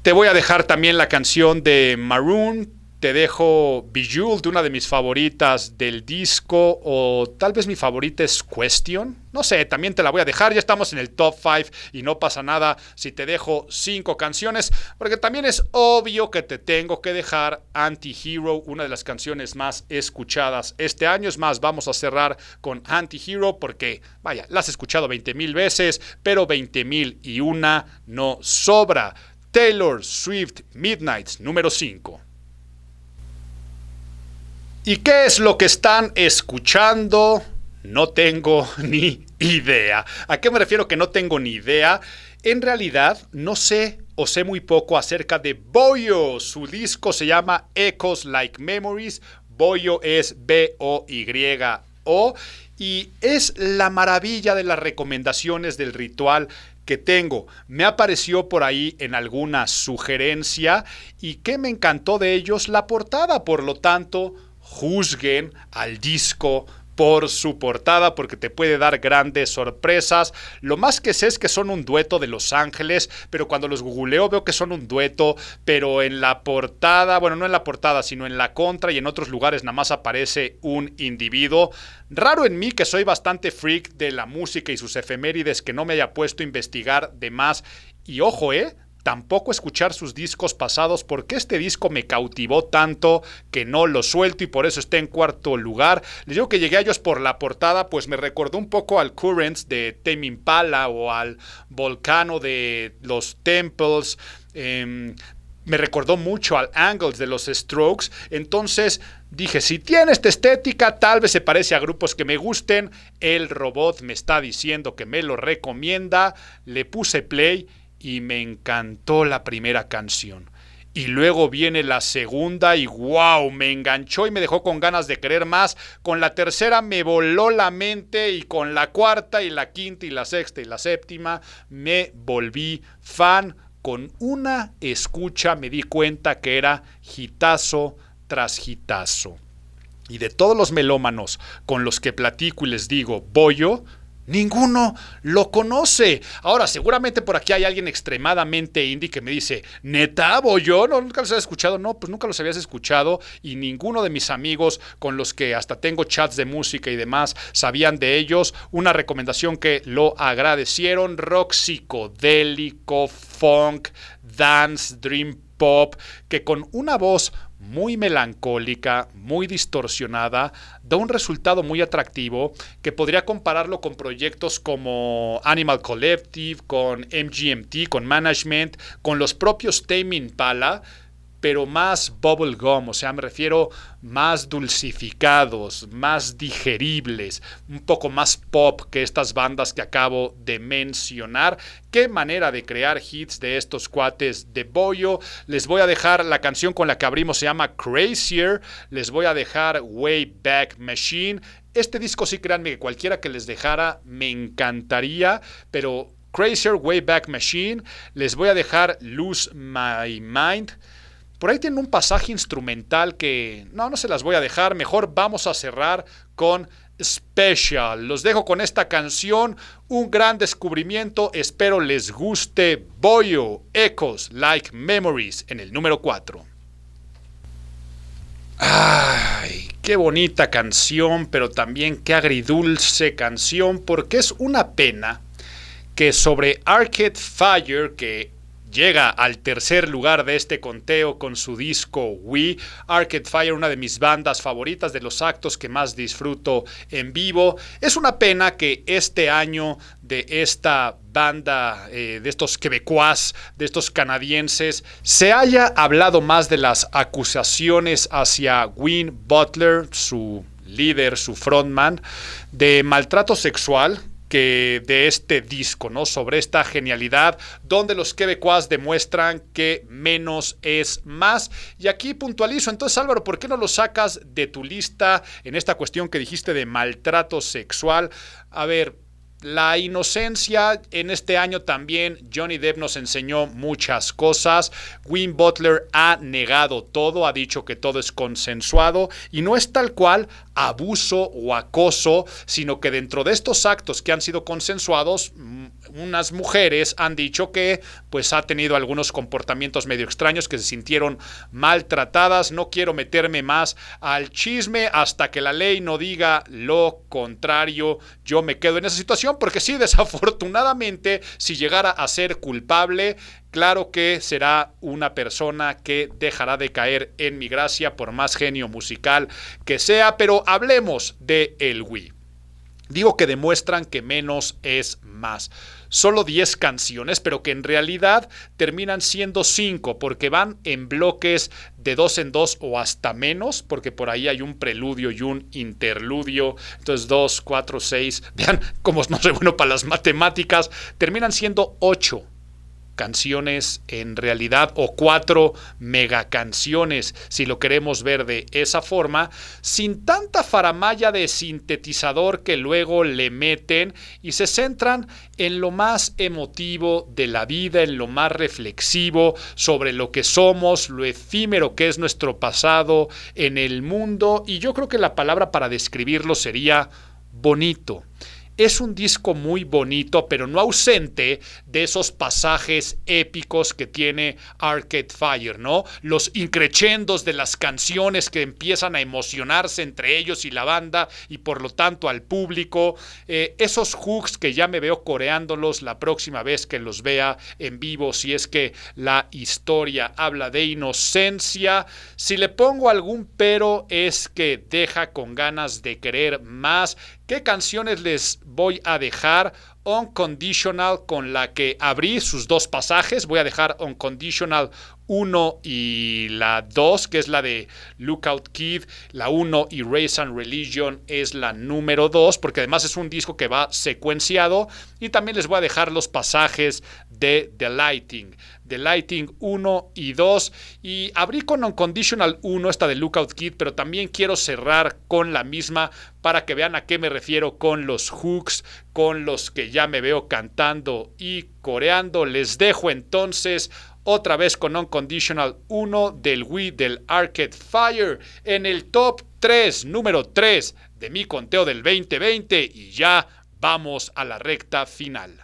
Te voy a dejar también la canción de Maroon. Te dejo Bejeweled, una de mis favoritas del disco, o tal vez mi favorita es Question. No sé, también te la voy a dejar. Ya estamos en el top 5 y no pasa nada si te dejo 5 canciones, porque también es obvio que te tengo que dejar Anti-Hero, una de las canciones más escuchadas este año. Es más, vamos a cerrar con Anti-Hero porque, vaya, la has escuchado 20,000 veces, pero 20,001 no sobra. Taylor Swift, Midnights, número 5. ¿Y qué es lo que están escuchando? No tengo ni idea. ¿A qué me refiero que no tengo ni idea? En realidad, no sé o sé muy poco acerca de Boyo. Su disco se llama Echoes Like Memories. Boyo es B-O-Y-O. Y es la maravilla de las recomendaciones del ritual que tengo. Me apareció por ahí en alguna sugerencia y que me encantó de ellos la portada. Por lo tanto, juzguen al disco por su portada, porque te puede dar grandes sorpresas. Lo más que sé es que son un dueto de Los Ángeles, pero cuando los googleo veo que son un dueto, pero en la portada, bueno, no en la portada, sino en la contra y en otros lugares nada más aparece un individuo. Raro en mí, que soy bastante freak de la música y sus efemérides, que no me haya puesto a investigar de más. Y ojo, tampoco escuchar sus discos pasados, porque este disco me cautivó tanto que no lo suelto y por eso está en cuarto lugar. Les digo que llegué a ellos por la portada, pues me recordó un poco al Currents de Tame Impala o al Volcano de los Temples. Me recordó mucho al Angles de los Strokes. Entonces dije, si tiene esta estética, tal vez se parece a grupos que me gusten. El robot me está diciendo que me lo recomienda. Le puse play y me encantó la primera canción. Y luego viene la segunda y wow, me enganchó y me dejó con ganas de querer más. Con la tercera me voló la mente y con la cuarta y la quinta y la sexta y la séptima me volví fan. Con una escucha me di cuenta que era hitazo tras hitazo. Y de todos los melómanos con los que platico y les digo Boyo, ninguno lo conoce. Ahora, seguramente por aquí hay alguien extremadamente indie que me dice, ¿neta, Boyo? ¿No, nunca los habías escuchado? No, pues nunca los habías escuchado y ninguno de mis amigos con los que hasta tengo chats de música y demás sabían de ellos. Una recomendación que lo agradecieron: rock psicodélico, funk, dance, dream pop, que con una voz muy melancólica, muy distorsionada, da un resultado muy atractivo que podría compararlo con proyectos como Animal Collective, con MGMT, con Management, con los propios Tame Impala, pero más bubblegum, o sea, me refiero más dulcificados, más digeribles, un poco más pop que estas bandas que acabo de mencionar. Qué manera de crear hits de estos cuates de Boyo. Les voy a dejar la canción con la que abrimos, se llama Crazier. Les voy a dejar Wayback Machine. Este disco, sí, créanme que cualquiera que les dejara me encantaría, pero Crazier, Wayback Machine. Les voy a dejar Lose My Mind. Por ahí tienen un pasaje instrumental que no se las voy a dejar. Mejor vamos a cerrar con Special. Los dejo con esta canción, un gran descubrimiento. Espero les guste. Boyo, Echoes Like Memories, en el número 4. Ay, qué bonita canción, pero también qué agridulce canción, porque es una pena que sobre Arcade Fire, que llega al tercer lugar de este conteo con su disco We. Arcade Fire, una de mis bandas favoritas, de los actos que más disfruto en vivo. Es una pena que este año de esta banda, de estos quebecuas, de estos canadienses, se haya hablado más de las acusaciones hacia Win Butler, su líder, su frontman, de maltrato sexual, que de este disco, ¿no? Sobre esta genialidad donde los quebecuas demuestran que menos es más. Y aquí puntualizo, entonces Álvaro, ¿por qué no lo sacas de tu lista en esta cuestión que dijiste de maltrato sexual? A ver, la inocencia, en este año también Johnny Depp nos enseñó muchas cosas. Win Butler ha negado todo, ha dicho que todo es consensuado y no es tal cual abuso o acoso, sino que dentro de estos actos que han sido consensuados, unas mujeres han dicho que pues ha tenido algunos comportamientos medio extraños, que se sintieron maltratadas. No quiero meterme más al chisme hasta que la ley no diga lo contrario. Yo me quedo en esa situación porque sí, desafortunadamente, si llegara a ser culpable, claro que será una persona que dejará de caer en mi gracia por más genio musical que sea, pero hablemos de el Wii. Digo que demuestran que menos es más. Solo 10 canciones, pero que en realidad terminan siendo 5, porque van en bloques de 2 en 2 o hasta menos, porque por ahí hay un preludio y un interludio. Entonces 2, 4, 6, vean cómo no soy bueno para las matemáticas, terminan siendo 8 canciones en realidad, o 4 megacanciones, si lo queremos ver de esa forma, sin tanta faramalla de sintetizador que luego le meten, y se centran en lo más emotivo de la vida, en lo más reflexivo sobre lo que somos, lo efímero que es nuestro pasado en el mundo, y yo creo que la palabra para describirlo sería bonito. Es un disco muy bonito, pero no ausente de esos pasajes épicos que tiene Arcade Fire, ¿no? Los increchendos de las canciones que empiezan a emocionarse entre ellos y la banda, y por lo tanto al público. Esos hooks que ya me veo coreándolos la próxima vez que los vea en vivo, si es que la historia habla de inocencia. Si le pongo algún pero, es que deja con ganas de querer más. ¿Qué canciones les voy a dejar? Unconditional, con la que abrí sus 2 pasajes. Voy a dejar Unconditional 1 y la 2, que es la de Lookout Kid. La 1 y Race and Religion es la número 2, porque además es un disco que va secuenciado. Y también les voy a dejar los pasajes de The Lighting 1 y 2. Y abrí con Unconditional 1, esta de Lookout Kid, pero también quiero cerrar con la misma para que vean a qué me refiero con los hooks, con los que ya me veo cantando y coreando. Les dejo entonces otra vez con Unconditional 1 del Wii del Arcade Fire en el top 3, número 3 de mi conteo del 2020, y ya vamos a la recta final.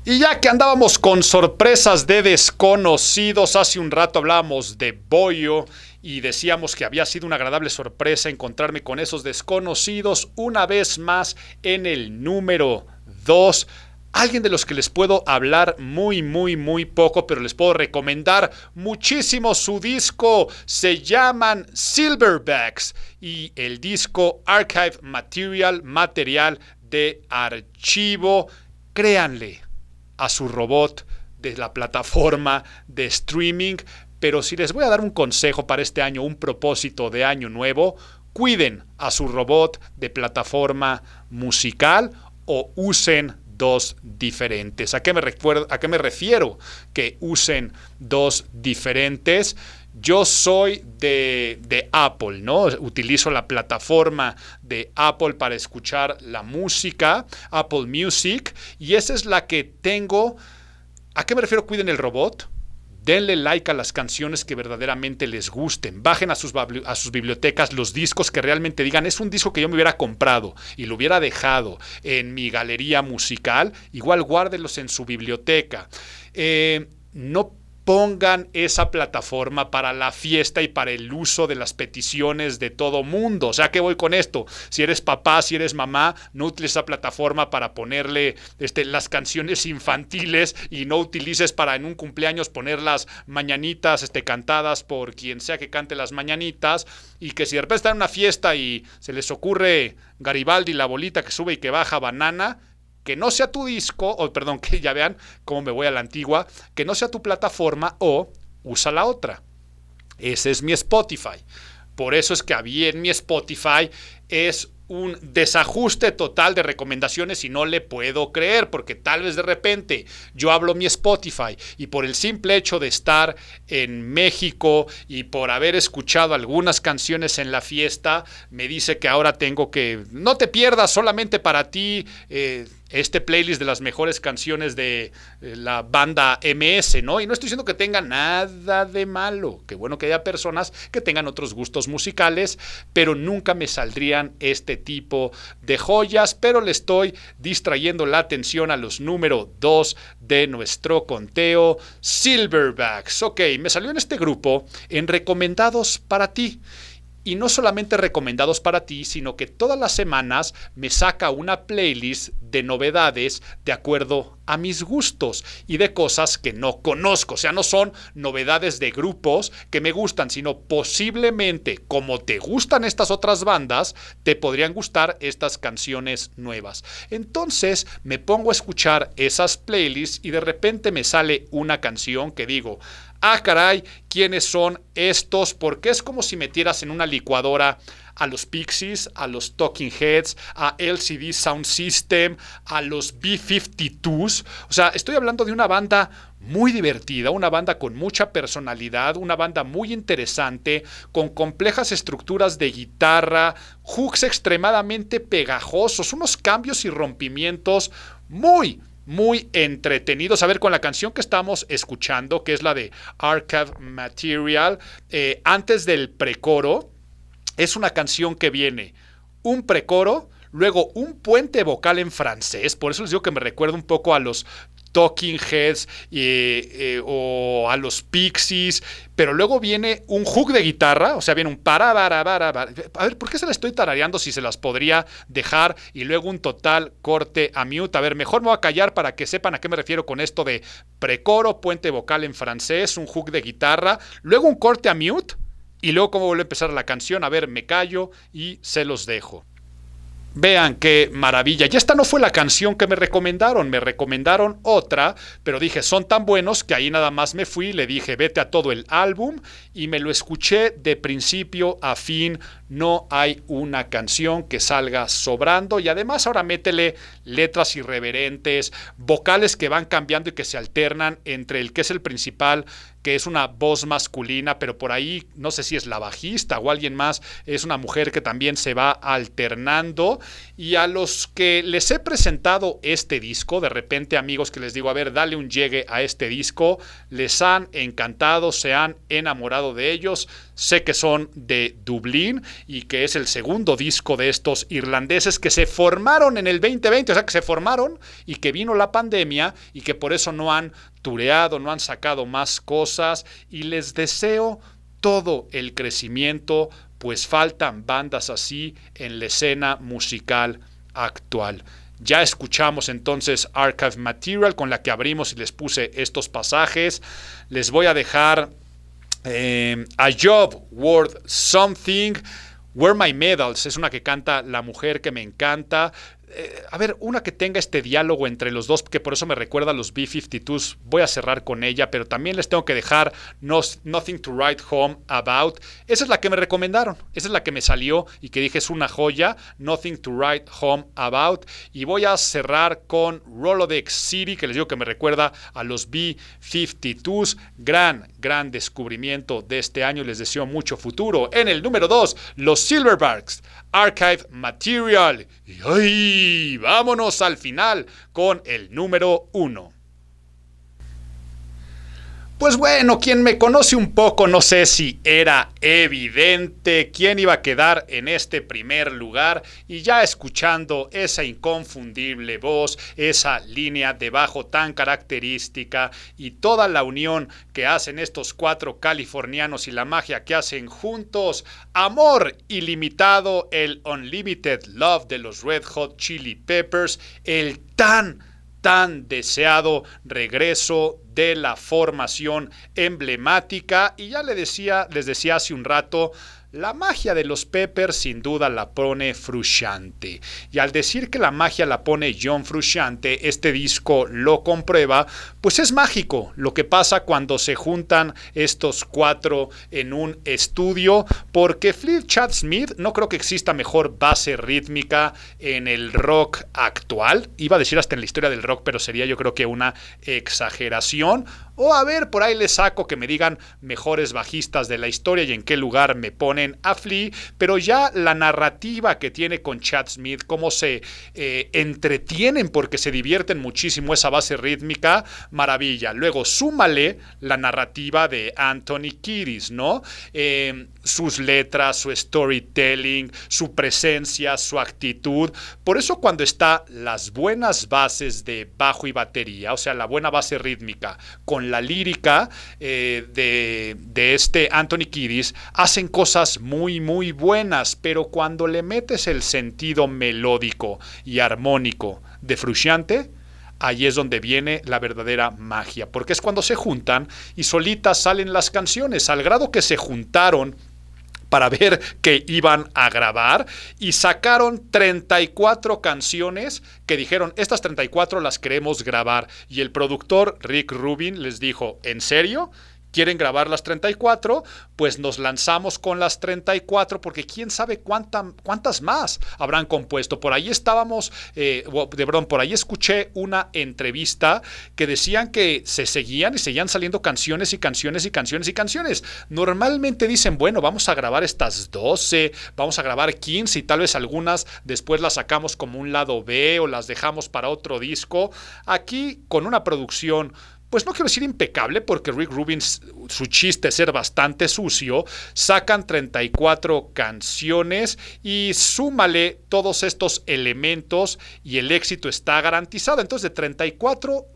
Y ya que andábamos con sorpresas de desconocidos, hace un rato hablábamos de Boyo y decíamos que había sido una agradable sorpresa encontrarme con esos desconocidos una vez más en el número 2. Alguien de los que les puedo hablar muy poco, pero les puedo recomendar muchísimo su disco. Se llaman Silverbacks y el disco Archive Material de archivo. Créanle a su robot de la plataforma de streaming, pero si les voy a dar un consejo para este año, un propósito de año nuevo, cuiden a su robot de plataforma musical o usen 2 diferentes. ¿A qué me refiero que usen 2 diferentes? Yo soy de Apple, ¿no? Utilizo la plataforma de Apple para escuchar la música, Apple Music, y esa es la que tengo. ¿A qué me refiero? Cuiden el robot. Denle like a las canciones que verdaderamente les gusten. Bajen a sus bibliotecas los discos que realmente digan, es un disco que yo me hubiera comprado y lo hubiera dejado en mi galería musical. Igual guárdenlos en su biblioteca. No pongan esa plataforma para la fiesta y para el uso de las peticiones de todo mundo. O sea, ¿qué voy con esto? Si eres papá, si eres mamá, no utilices esa plataforma para ponerle las canciones infantiles y no utilices para en un cumpleaños poner las mañanitas cantadas por quien sea que cante las mañanitas, y que si de repente están en una fiesta y se les ocurre Garibaldi, la bolita que sube y que baja banana, que no sea tu disco, o perdón, que ya vean cómo me voy a la antigua, que no sea tu plataforma, o usa la otra. Ese es mi Spotify. Por eso es que a mí en mi Spotify es un desajuste total de recomendaciones y no le puedo creer, porque tal vez de repente yo hablo mi Spotify y por el simple hecho de estar en México y por haber escuchado algunas canciones en la fiesta, me dice que ahora tengo que, no te pierdas solamente para ti este playlist de las mejores canciones de la banda MS, ¿no? Y no estoy diciendo que tenga nada de malo, qué bueno que haya personas que tengan otros gustos musicales, pero nunca me saldrían este tipo de joyas, pero le estoy distrayendo la atención a los número 2 de nuestro conteo, Silverbacks. Ok, me salió en este grupo en recomendados para ti. Y no solamente recomendados para ti, sino que todas las semanas me saca una playlist de novedades de acuerdo a mis gustos y de cosas que no conozco. O sea, no son novedades de grupos que me gustan, sino posiblemente, como te gustan estas otras bandas, te podrían gustar estas canciones nuevas. Entonces me pongo a escuchar esas playlists y de repente me sale una canción que digo, ah, caray, ¿quiénes son estos? Porque es como si metieras en una licuadora a los Pixies, a los Talking Heads, a LCD Sound System, a los B-52s. O sea, estoy hablando de una banda muy divertida, una banda con mucha personalidad, una banda muy interesante, con complejas estructuras de guitarra, hooks extremadamente pegajosos, unos cambios y rompimientos muy entretenidos. A ver, con la canción que estamos escuchando, que es la de Archive Material, antes del precoro, es una canción que viene un precoro, luego un puente vocal en francés, por eso les digo que me recuerda un poco a los Talking Heads o a los Pixies, pero luego viene un hook de guitarra, o sea, viene un para. A ver, ¿por qué se la estoy tarareando si se las podría dejar? Y luego un total corte a mute. A ver, mejor me voy a callar para que sepan a qué me refiero con esto de precoro, puente vocal en francés, un hook de guitarra, luego un corte a mute y luego cómo vuelve a empezar la canción. A ver, me callo y se los dejo. Vean qué maravilla. Y esta no fue la canción que me recomendaron otra, pero dije, son tan buenos que ahí nada más me fui, le dije, vete a todo el álbum y me lo escuché de principio a fin. No hay una canción que salga sobrando y además ahora métele letras irreverentes, vocales que van cambiando y que se alternan entre el que es el principal, que es una voz masculina, pero por ahí no sé si es la bajista o alguien más, es una mujer que también se va alternando. Y a los que les he presentado este disco, de repente amigos que les digo, a ver, dale un llegue a este disco, les han encantado, se han enamorado de ellos. Sé que son de Dublín y que es el segundo disco de estos irlandeses que se formaron en el 2020, o sea que se formaron y que vino la pandemia y que por eso no han tureado, no han sacado más cosas, y les deseo todo el crecimiento, pues faltan bandas así en la escena musical actual. Ya escuchamos entonces Archive Material, con la que abrimos y les puse estos pasajes. Les voy a dejar A Job Worth Something. Where My Medals es una que canta la mujer que me encanta. A ver, una que tenga este diálogo entre los dos, que por eso me recuerda a los B-52s, voy a cerrar con ella, pero también les tengo que dejar Nothing to Write Home About. Esa es la que me recomendaron, esa es la que me salió y que dije es una joya, Nothing to Write Home About. Y voy a cerrar con Rolodex City, que les digo que me recuerda a los B-52s. Gran descubrimiento de este año, les deseo mucho futuro. En el número 2, los Silverbacks, Archive Material. Y ¡ay! Vámonos al final con el número 1. Pues bueno, quien me conoce un poco, no sé si era evidente quién iba a quedar en este primer lugar, y ya escuchando esa inconfundible voz, esa línea de bajo tan característica y toda la unión que hacen estos cuatro californianos y la magia que hacen juntos, amor ilimitado, el Unlimited Love de los Red Hot Chili Peppers, el tan deseado regreso de la formación emblemática. Y ya les decía hace un rato, la magia de los Peppers sin duda la pone Frusciante. Y al decir que la magia la pone John Frusciante, este disco lo comprueba, pues es mágico lo que pasa cuando se juntan estos cuatro en un estudio, porque Flip Chad Smith, no creo que exista mejor base rítmica en el rock actual. Iba a decir hasta en la historia del rock, pero sería yo creo que una exageración. O a ver, por ahí les saco que me digan mejores bajistas de la historia y en qué lugar me ponen a Flea, pero ya la narrativa que tiene con Chad Smith, cómo se entretienen porque se divierten muchísimo esa base rítmica, maravilla. Luego súmale la narrativa de Anthony Kiedis, ¿no? Sus letras, su storytelling, su presencia, su actitud. Por eso cuando está las buenas bases de bajo y batería, o sea, la buena base rítmica con la lírica de este Anthony Kiedis, hacen cosas muy buenas, pero cuando le metes el sentido melódico y armónico de Frusciante, ahí es donde viene la verdadera magia, porque es cuando se juntan y solitas salen las canciones, al grado que se juntaron para ver que iban a grabar y sacaron 34 canciones que dijeron, estas 34 las queremos grabar, y el productor Rick Rubin les dijo, ¿en serio? ¿Quieren grabar las 34? Pues nos lanzamos con las 34, porque quién sabe cuántas más habrán compuesto. Por ahí por ahí escuché una entrevista que decían que se seguían y seguían saliendo canciones y canciones y canciones y canciones. Normalmente dicen, bueno, vamos a grabar estas 12, vamos a grabar 15 y tal vez algunas después las sacamos como un lado B o las dejamos para otro disco. Aquí, con una producción, pues no quiero decir impecable, porque Rick Rubin, su chiste es ser bastante sucio, sacan 34 canciones y súmale todos estos elementos y el éxito está garantizado. Entonces, de 34,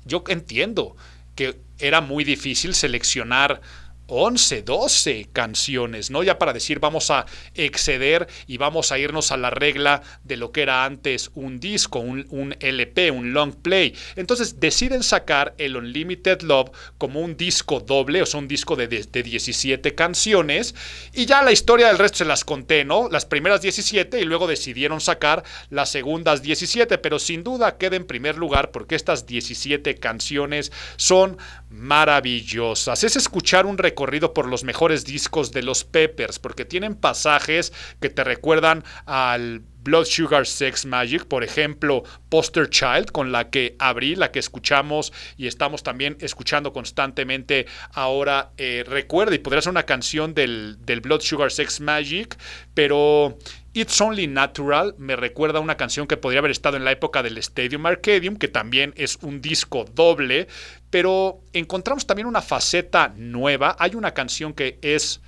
yo entiendo que era muy difícil seleccionar 11, 12 canciones, ¿no? Ya para decir, vamos a exceder y vamos a irnos a la regla de lo que era antes un disco, un LP, un long play. Entonces deciden sacar el Unlimited Love como un disco doble, o sea, un disco de 17 canciones, y ya la historia del resto se las conté, ¿no? Las primeras 17 y luego decidieron sacar las segundas 17, pero sin duda queda en primer lugar porque estas 17 canciones son maravillosas. Es escuchar un recorrido por los mejores discos de los Peppers, porque tienen pasajes que te recuerdan al Blood Sugar Sex Magik, por ejemplo, Poster Child, con la que abrí, la que escuchamos y estamos también escuchando constantemente ahora, recuerda, y podría ser una canción del Blood Sugar Sex Magik, pero It's Only Natural me recuerda a una canción que podría haber estado en la época del Stadium Arcadium, que también es un disco doble, pero encontramos también una faceta nueva. Hay una canción que es...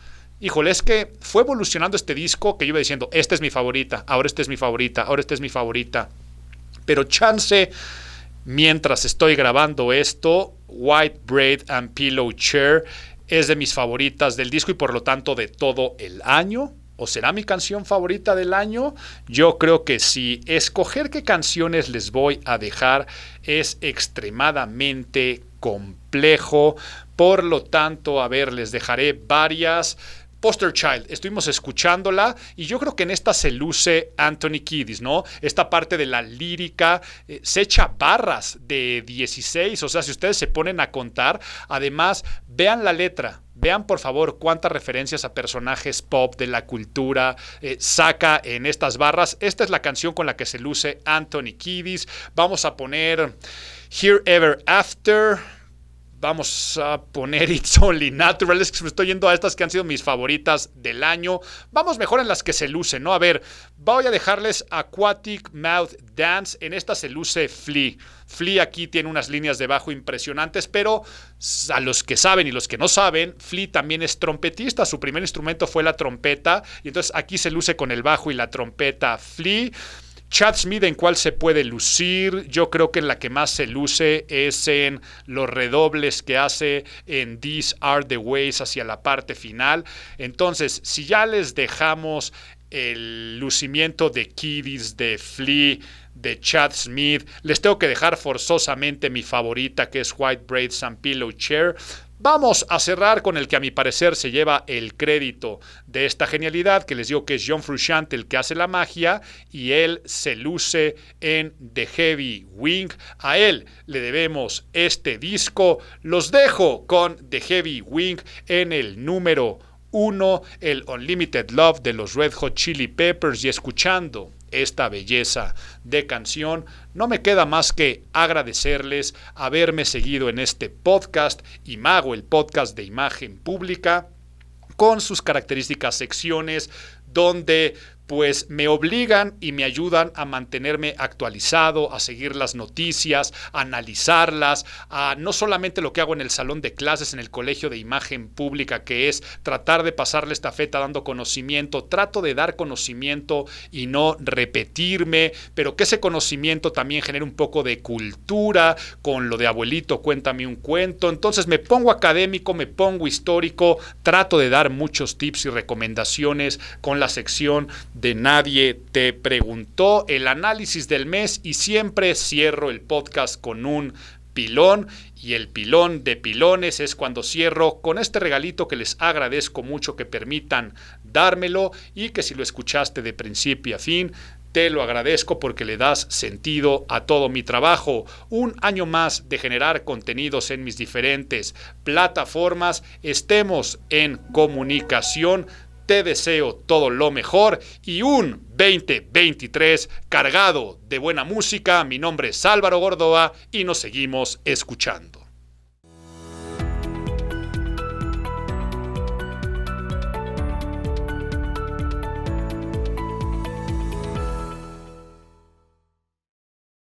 Híjole, es que fue evolucionando este disco, que yo iba diciendo, esta es mi favorita, ahora esta es mi favorita, ahora esta es mi favorita. Pero chance, mientras estoy grabando esto, White Braid and Pillow Chair es de mis favoritas del disco y por lo tanto de todo el año. ¿O será mi canción favorita del año? Yo creo que sí. Escoger qué canciones les voy a dejar es extremadamente complejo. Por lo tanto, a ver, les dejaré varias. Poster Child, estuvimos escuchándola y yo creo que en esta se luce Anthony Kiedis, ¿no? Esta parte de la lírica, se echa barras de 16, o sea, si ustedes se ponen a contar, además, vean la letra. Vean, por favor, cuántas referencias a personajes pop de la cultura saca en estas barras. Esta es la canción con la que se luce Anthony Kiedis. Vamos a poner Here Ever After. Vamos a poner It's Only Natural. Es que me estoy yendo a estas que han sido mis favoritas del año. Vamos mejor en las que se lucen, ¿no? A ver, voy a dejarles Aquatic Mouth Dance. En esta se luce Flea. Flea aquí tiene unas líneas de bajo impresionantes, pero a los que saben y los que no saben, Flea también es trompetista. Su primer instrumento fue la trompeta, y entonces aquí se luce con el bajo y la trompeta Flea. Chad Smith, ¿en cuál se puede lucir? Yo creo que en la que más se luce es en los redobles que hace en These Are the Ways hacia la parte final. Entonces, si ya les dejamos el lucimiento de Kiddies, de Flea, de Chad Smith, les tengo que dejar forzosamente mi favorita, que es White Braids and Pillow Chair. Vamos a cerrar con el que a mi parecer se lleva el crédito de esta genialidad, que les digo que es John Frusciante el que hace la magia, y él se luce en The Heavy Wing. A él le debemos este disco. Los dejo con The Heavy Wing en el número 1, el Unlimited Love de los Red Hot Chili Peppers, y escuchando esta belleza de canción, no me queda más que agradecerles haberme seguido en este podcast, Imago, el podcast de imagen pública, con sus características secciones donde pues me obligan y me ayudan a mantenerme actualizado, a seguir las noticias, a analizarlas, a no solamente lo que hago en el salón de clases en el colegio de imagen pública, que es tratar de pasarle estafeta dando conocimiento. Trato de dar conocimiento y no repetirme, pero que ese conocimiento también genere un poco de cultura, con lo de abuelito, cuéntame un cuento. Entonces me pongo académico, me pongo histórico, trato de dar muchos tips y recomendaciones con la sección de Nadie te preguntó, el análisis del mes, y siempre cierro el podcast con un pilón, y el pilón de pilones es cuando cierro con este regalito que les agradezco mucho que permitan dármelo, y que si lo escuchaste de principio a fin, te lo agradezco porque le das sentido a todo mi trabajo. Un año más de generar contenidos en mis diferentes plataformas. Estemos en comunicación. Te deseo todo lo mejor y un 2023 cargado de buena música. Mi nombre es Álvaro Gordoa y nos seguimos escuchando.